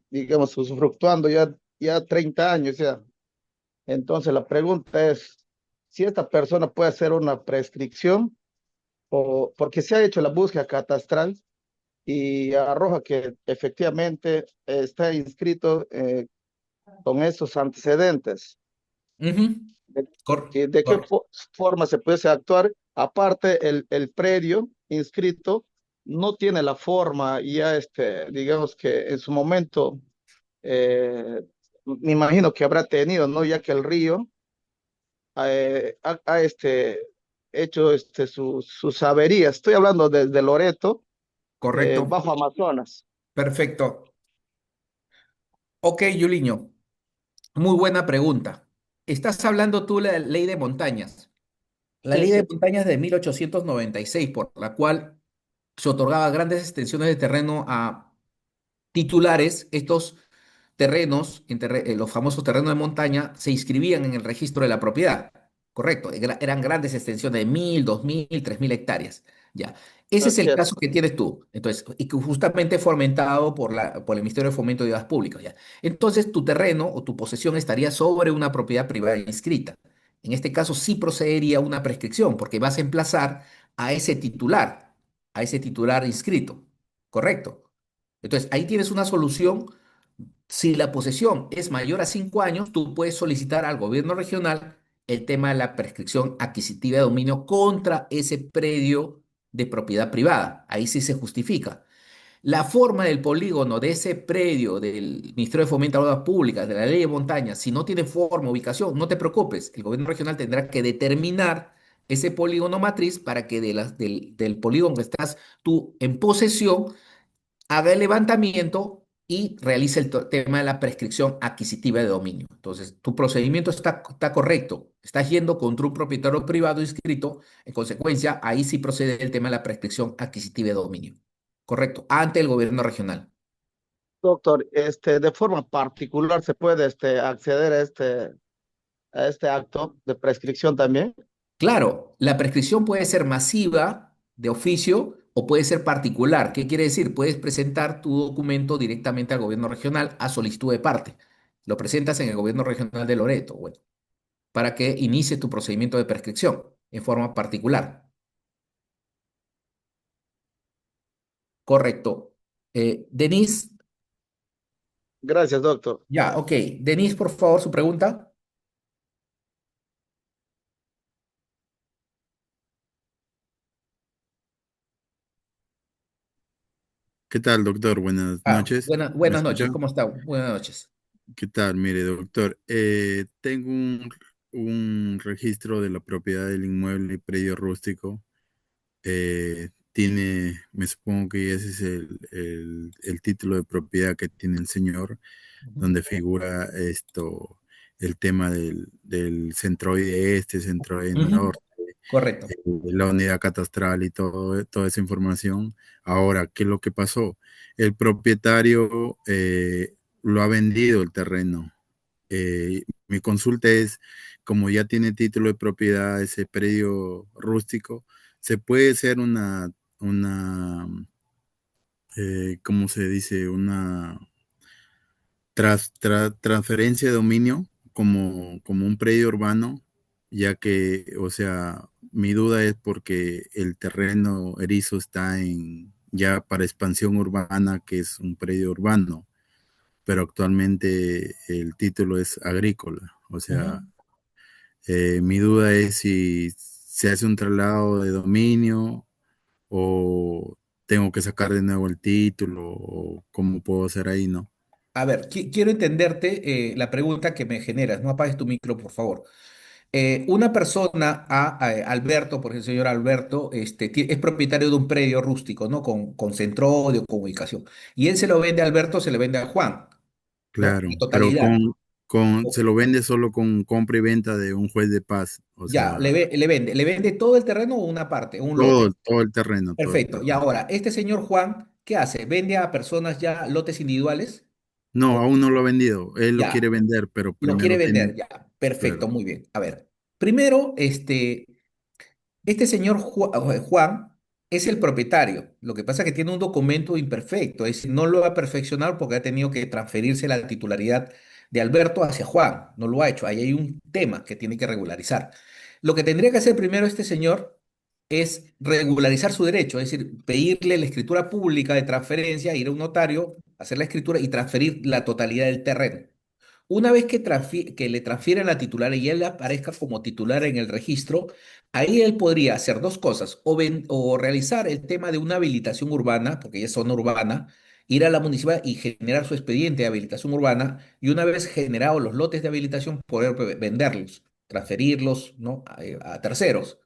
digamos, usufructuando ya 30 años ya. Entonces, la pregunta es, si esta persona puede hacer una prescripción porque se ha hecho la búsqueda catastral y arroja que efectivamente está inscrito con esos antecedentes. Ujú. ¿De, Cor- de qué cor- forma se puede actuar? Aparte, el predio inscrito no tiene la forma ya, digamos que en su momento, me imagino que habrá tenido, ¿no? Ya que el río ha hecho sus averías. Estoy hablando de Loreto, correcto. bajo Amazonas. Perfecto. Ok, Yuliño, muy buena pregunta. Estás hablando tú de la ley de montañas. La Sí, ley de sí. montañas de 1896, por la cual se otorgaba grandes extensiones de terreno a titulares. Estos terrenos, los famosos terrenos de montaña, se inscribían en el registro de la propiedad. Correcto, eran grandes extensiones de 1.000, 2.000, 3.000 hectáreas. Ya. Ese es Así el es. caso que tienes tú. Entonces, y que justamente fomentado por el Ministerio de Fomento de Obras Públicas. ¿Ya? Entonces, tu terreno o tu posesión estaría sobre una propiedad privada inscrita. En este caso, sí procedería una prescripción, porque vas a emplazar a a ese titular inscrito. Correcto. Entonces, ahí tienes una solución. Si la posesión es mayor a 5 años, tú puedes solicitar al gobierno regional el tema de la prescripción adquisitiva de dominio contra ese predio de propiedad privada. Ahí sí se justifica. La forma del polígono de ese predio del Ministerio de Fomento de Obras Públicas, de la Ley de Montañas, si no tiene forma, ubicación, no te preocupes. El gobierno regional tendrá que determinar ese polígono matriz para que del polígono que estás tú en posesión haga el levantamiento y realice el tema de la prescripción adquisitiva de dominio. Entonces, tu procedimiento está correcto. Estás yendo contra un propietario privado inscrito. En consecuencia, ahí sí procede el tema de la prescripción adquisitiva de dominio. Correcto, ante el gobierno regional. Doctor, de forma particular se puede acceder a este acto de prescripción también. Claro, la prescripción puede ser masiva, de oficio, o puede ser particular. ¿Qué quiere decir? Puedes presentar tu documento directamente al gobierno regional a solicitud de parte. Lo presentas en el gobierno regional de Loreto. Bueno, para que inicie tu procedimiento de prescripción en forma particular. Correcto. Denise, Gracias, doctor. ya, ok. Denise, por favor, su pregunta. ¿Qué tal, doctor? Buenas noches. ¿Me Buenas noches, escucha? ¿cómo está? Buenas noches. ¿Qué tal? Mire, doctor, tengo un registro de la propiedad del inmueble y predio rústico. me supongo que ese es el título de propiedad que tiene el señor, Ujú, donde figura el tema del centroide este, centroide ujú, norte, correcto. la unidad catastral y toda esa información. Ahora, ¿qué es lo que pasó? El propietario lo ha vendido el terreno. Mi consulta es, como ya tiene título de propiedad ese predio rústico, ¿se puede hacer una ¿cómo se dice? Una transferencia de dominio como un predio urbano, ya que, o sea, mi duda es porque el terreno erizo está ya para expansión urbana, que es un predio urbano, pero actualmente el título es agrícola. O sea, Ujú. mi duda es si se hace un traslado de dominio o tengo que sacar de nuevo el título o cómo puedo hacer ahí, ¿no? A ver, quiero entenderte la pregunta que me generas. No apagues tu micro, por favor. Una persona, Alberto, por ejemplo, el señor Alberto, es propietario de un predio rústico, ¿no? Con centrodio, con ubicación. Y él se lo vende a Alberto, se le vende a Juan, ¿no? Claro, La pero totalidad. se lo vende solo con compra y venta de un juez de paz, o Ya, sea, le vende todo el terreno o una parte, un lote. todo el terreno, todo el Perfecto. Y terreno. ahora, este señor Juan, ¿qué hace? ¿Vende a personas ya lotes individuales? No, O- aún no lo ha vendido, él lo ya, quiere vender, pero lo quiere primero tiene, vender, ya. Perfecto, claro. muy bien. A ver, primero, este señor Juan es el propietario. Lo que pasa es que tiene un documento imperfecto, es decir, no lo ha perfeccionado porque ha tenido que transferirse la titularidad de Alberto hacia Juan. No lo ha hecho. Ahí hay un tema que tiene que regularizar. Lo que tendría que hacer primero este señor es regularizar su derecho, es decir, pedirle la escritura pública de transferencia, ir a un notario, hacer la escritura y transferir la totalidad del terreno. Una vez que le transfieren la titular y él aparezca como titular en el registro, ahí él podría hacer dos cosas, o realizar el tema de una habilitación urbana, porque ya es zona urbana, ir a la municipalidad y generar su expediente de habilitación urbana, y una vez generados los lotes de habilitación, poder venderlos, transferirlos, ¿no? a terceros.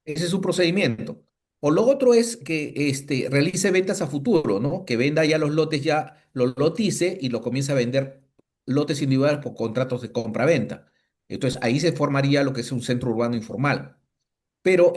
Ese es su procedimiento. O lo otro es que realice ventas a futuro, ¿no? Que venda ya los lotes, ya los lotice y lo comience a vender lotes individuales por contratos de compra-venta. Entonces ahí se formaría lo que es un centro urbano informal. Pero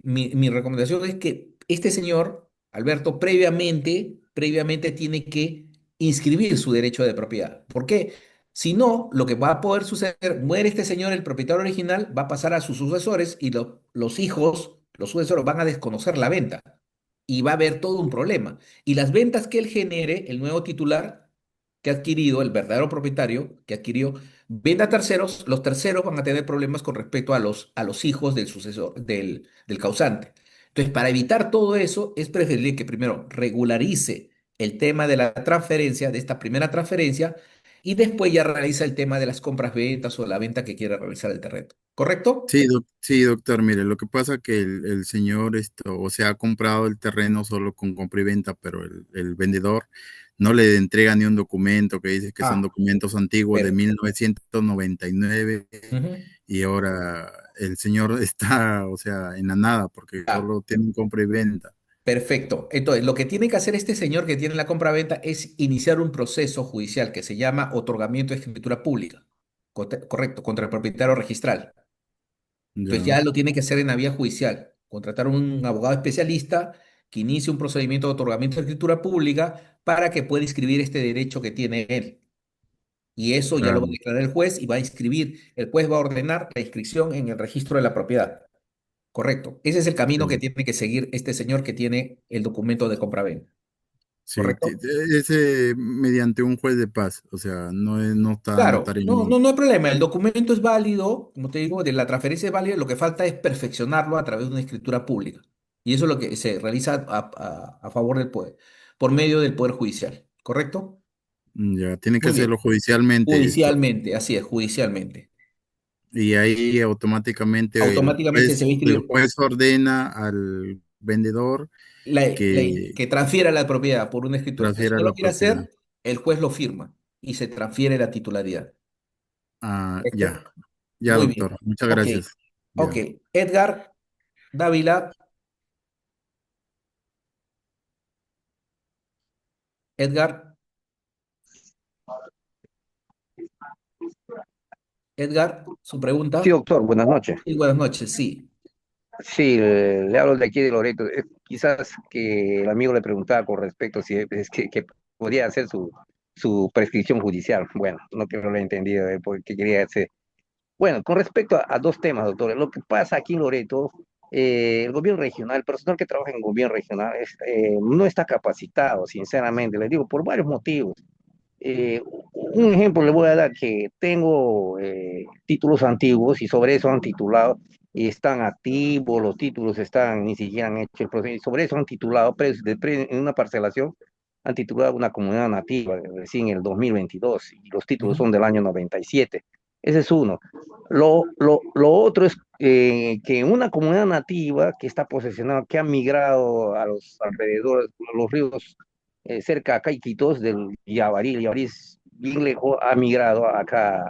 mi recomendación es que este señor, Alberto, previamente tiene que inscribir su derecho de propiedad. ¿Por qué? Si no, lo que va a poder suceder, muere este señor, el propietario original, va a pasar a sus sucesores y los hijos, los sucesores, van a desconocer la venta y va a haber todo un problema. Y las ventas que él genere, el nuevo titular que ha adquirido, el verdadero propietario que adquirió, venda a terceros, los terceros van a tener problemas con respecto a los hijos del sucesor, del causante. Entonces, para evitar todo eso, es preferible que primero regularice el tema de la transferencia, de esta primera transferencia, y después ya realiza el tema de las compras-ventas o la venta que quiera realizar el terreno. ¿Correcto? Sí, sí, doctor, mire, lo que pasa que el señor, o sea, ha comprado el terreno solo con compra y venta, pero el vendedor no le entrega ni un documento que dice que son Ah, documentos antiguos de pero. 1999 Ujú. y ahora el señor está, o sea, en la nada porque Ah, solo tiene un compra y venta. perfecto. Entonces, lo que tiene que hacer este señor que tiene la compra-venta es iniciar un proceso judicial que se llama otorgamiento de escritura pública. Correcto, contra el propietario registral. Entonces Ya, ya lo tiene que hacer en la vía judicial. Contratar un abogado especialista que inicie un procedimiento de otorgamiento de escritura pública para que pueda inscribir este derecho que tiene él. Y eso ya lo va a claro, declarar el juez y va a inscribir, el juez va a ordenar la inscripción en el registro de la propiedad. Correcto. Ese es el camino que sí. tiene que seguir este señor que tiene el documento de compraventa. Sí, ¿Correcto? ese mediante un juez de paz, o sea, no está Claro, no, no, notariamente. no hay problema. El documento es válido, como te digo, de la transferencia es válida, lo que falta es perfeccionarlo a través de una escritura pública. Y eso es lo que se realiza a favor del poder, por medio del Poder Judicial. ¿Correcto? Ya, tiene que Muy bien. hacerlo judicialmente esto. Judicialmente, así es, judicialmente. Y ahí automáticamente Automáticamente se va a el inscribir juez ordena al vendedor que que transfiera la propiedad por una escritura. Entonces, si transfiera no lo la quiere propiedad. hacer, el juez lo firma y se transfiere la titularidad. Ah, ¿Correcto? ya, Muy bien. doctor. Muchas Ok, gracias. ok. Ya. Edgar Dávila, Edgar, Edgar, su Sí, pregunta. doctor, buenas noches. Y buenas noches, sí. Sí, le hablo de aquí de Loreto. Quizás que el amigo le preguntaba con respecto si es que podía hacer su prescripción judicial. Bueno, no que no lo he entendido, porque quería hacer. Bueno, con respecto a dos temas, doctor. Lo que pasa aquí en Loreto, el gobierno regional, el personal que trabaja en el gobierno regional no está capacitado, sinceramente, le digo, por varios motivos. Eh, un ejemplo le voy a dar que tengo títulos antiguos y sobre eso han titulado y están activos, los títulos están, ni siquiera han hecho el proceso, y sobre eso han titulado, pero en una parcelación han titulado una comunidad nativa recién en el 2022 y los títulos Ujú, son del año 97. Ese es uno. Lo otro es que una comunidad nativa que está posesionada, que ha migrado a los alrededores, a los ríos cerca acá, Iquitos, del Yabaril. Yabaril es bien lejos, ha migrado acá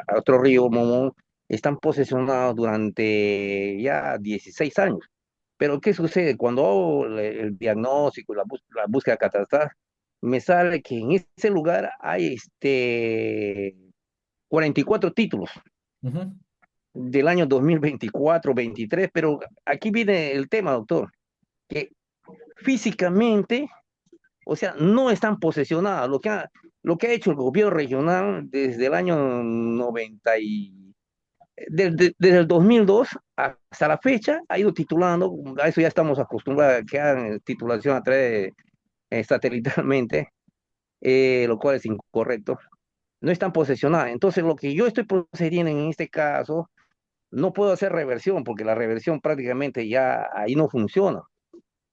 a otro río, Momón. Están posesionados durante ya 16 años. Pero ¿qué sucede? Cuando hago el diagnóstico y la búsqueda catastral, me sale que en ese lugar hay 44 títulos ujú, del año 2024-23, pero aquí viene el tema, doctor, que físicamente, o sea, no están posesionadas. Lo que ha hecho el gobierno regional desde el año 90 desde el 2002 hasta la fecha ha ido titulando, a eso ya estamos acostumbrados a que hagan titulación a través satelitalmente, lo cual es incorrecto. No están posesionadas. Entonces, lo que yo estoy procediendo en este caso, no puedo hacer reversión porque la reversión prácticamente ya ahí no funciona.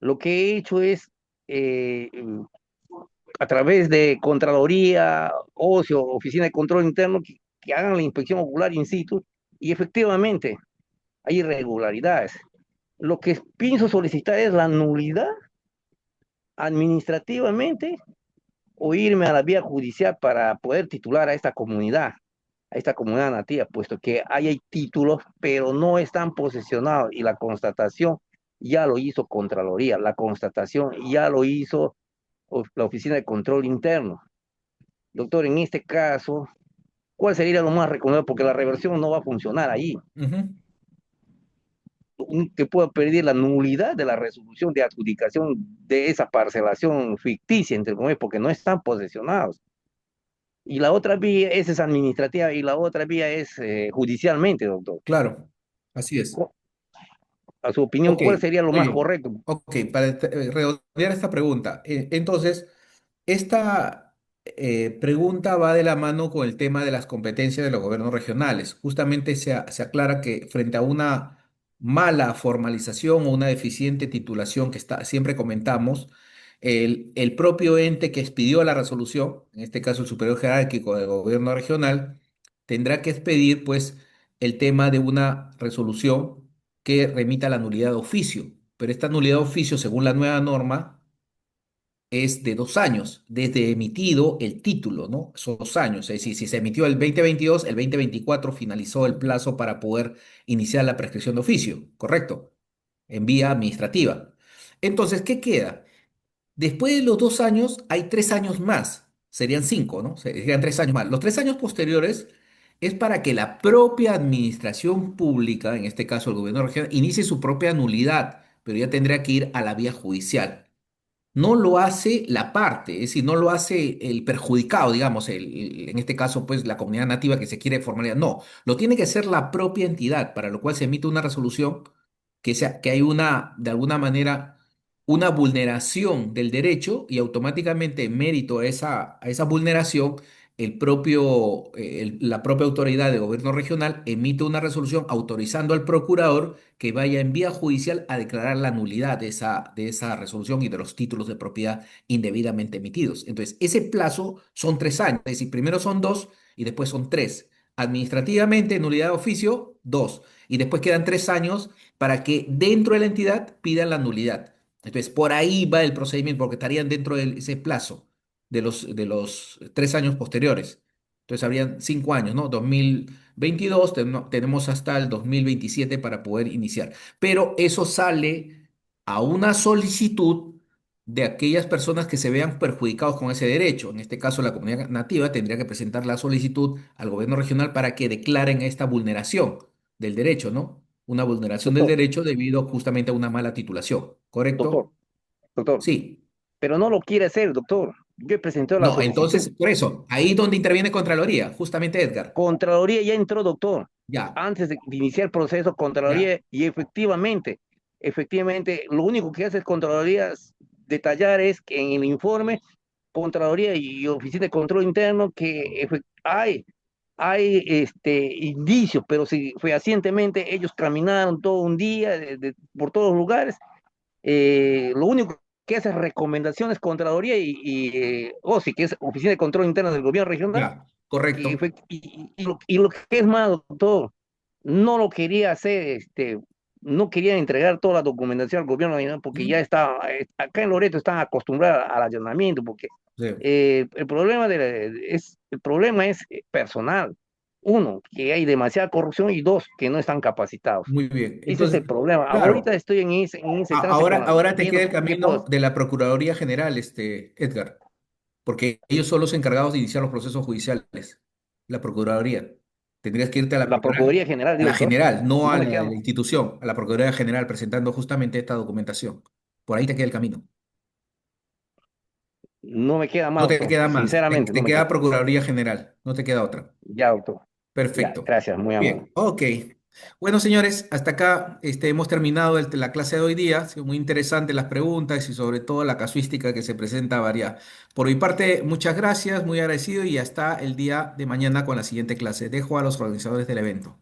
Lo que he hecho es eh, a través de Contraloría, OCIO, Oficina de Control Interno, que hagan la inspección ocular in situ y efectivamente hay irregularidades. Lo que pienso solicitar es la nulidad administrativamente o irme a la vía judicial para poder titular a esta comunidad nativa, puesto que ahí hay títulos, pero no están posesionados y la constatación ya lo hizo Contraloría, la constatación ya lo hizo la Oficina de Control Interno. Doctor, en este caso, ¿cuál sería lo más recomendable? Porque la reversión no va a funcionar ahí. ujú. Que pueda pedir la nulidad de la resolución de adjudicación de esa parcelación ficticia, entre comillas, porque no están posesionados. Y la otra vía, esa es administrativa, y la otra vía es judicialmente, doctor. Claro, así es. A su opinión, Ok, ¿cuál sería lo muy más bien. correcto? Ok, para redondear esta pregunta. Entonces, esta pregunta va de la mano con el tema de las competencias de los gobiernos regionales. Justamente se aclara que frente a una mala formalización o una deficiente titulación que siempre comentamos, el propio ente que expidió la resolución, en este caso el superior jerárquico del gobierno regional, tendrá que expedir pues el tema de una resolución que remita la nulidad de oficio. Pero esta nulidad de oficio, según la nueva norma, es de 2 años, desde emitido el título, ¿no? Son 2 años. Es decir, si se emitió el 2022, el 2024 finalizó el plazo para poder iniciar la prescripción de oficio, ¿correcto? En vía administrativa. Entonces, ¿qué queda? Después de los 2 años, hay 3 años más. Serían cinco, ¿no? Serían 3 años más. Los 3 años posteriores es para que la propia administración pública, en este caso el gobierno regional, inicie su propia nulidad, pero ya tendría que ir a la vía judicial. No lo hace la parte, es decir, no lo hace el perjudicado, digamos, en este caso, pues la comunidad nativa que se quiere formalizar. No, lo tiene que hacer la propia entidad, para lo cual se emite una resolución que hay de alguna manera, una vulneración del derecho y automáticamente en mérito a esa vulneración, la propia autoridad de gobierno regional emite una resolución autorizando al procurador que vaya en vía judicial a declarar la nulidad de esa resolución y de los títulos de propiedad indebidamente emitidos. Entonces, ese plazo son 3 años, es decir, primero son dos y después son tres. Administrativamente, nulidad de oficio, dos. Y después quedan 3 años para que dentro de la entidad pidan la nulidad. Entonces, por ahí va el procedimiento, porque estarían dentro de ese plazo de los 3 años posteriores. Entonces, habrían 5 años, ¿no? 2022, tenemos hasta el 2027 para poder iniciar. Pero eso sale a una solicitud de aquellas personas que se vean perjudicados con ese derecho. En este caso, la comunidad nativa tendría que presentar la solicitud al gobierno regional para que declaren esta vulneración del derecho, ¿no? Una vulneración del Doctor, derecho debido justamente a una mala titulación, doctor, ¿correcto? doctor, Sí. pero no lo quiere hacer, doctor. Yo he presentado la No, solicitud. entonces, por eso, ahí donde interviene Contraloría, justamente Edgar. Contraloría ya entró, doctor. Ya, Antes de iniciar el proceso, ya, Contraloría, y efectivamente, lo único que hace Contraloría detallar es que en el informe, Contraloría y Oficina de Control Interno, que hay indicios, pero si fehacientemente ellos caminaron todo un día por todos los lugares, lo único que hace es recomendaciones Contraloría y OSI, que es Oficina de Control Interno del Gobierno Regional, ya, correcto. y lo que es más, doctor, no lo quería hacer, no querían entregar toda la documentación al gobierno nacional porque ya ¿Mm? está, acá en Loreto están acostumbrados al allanamiento, porque Sí, el problema es personal. Uno, que hay demasiada corrupción y dos, que no están capacitados. muy bien. Ese es Entonces, el problema. Ahorita claro, estoy en ese trance ahora te queda viendo el qué puedo camino hacer. de la Procuraduría General, Edgar, porque ellos son los encargados de iniciar los procesos judiciales, la Procuraduría. Tendrías que irte La Procuraduría General, a digo, la doctor, general, no no a me la queda, de la institución, a la Procuraduría General presentando justamente esta documentación. Por ahí te queda el camino. no me queda No más, te doctor. queda más, Sinceramente, no te me queda queda. Procuraduría General, no te queda otra. Ya, doctor. Ya, Perfecto. gracias, muy amable. Bien, ok. Bueno, señores, hasta acá hemos terminado la clase de hoy día. Ha sido muy interesante las preguntas y sobre todo la casuística que se presenta varia. Por mi parte, muchas gracias, muy agradecido y hasta el día de mañana con la siguiente clase. Dejo a los organizadores del evento.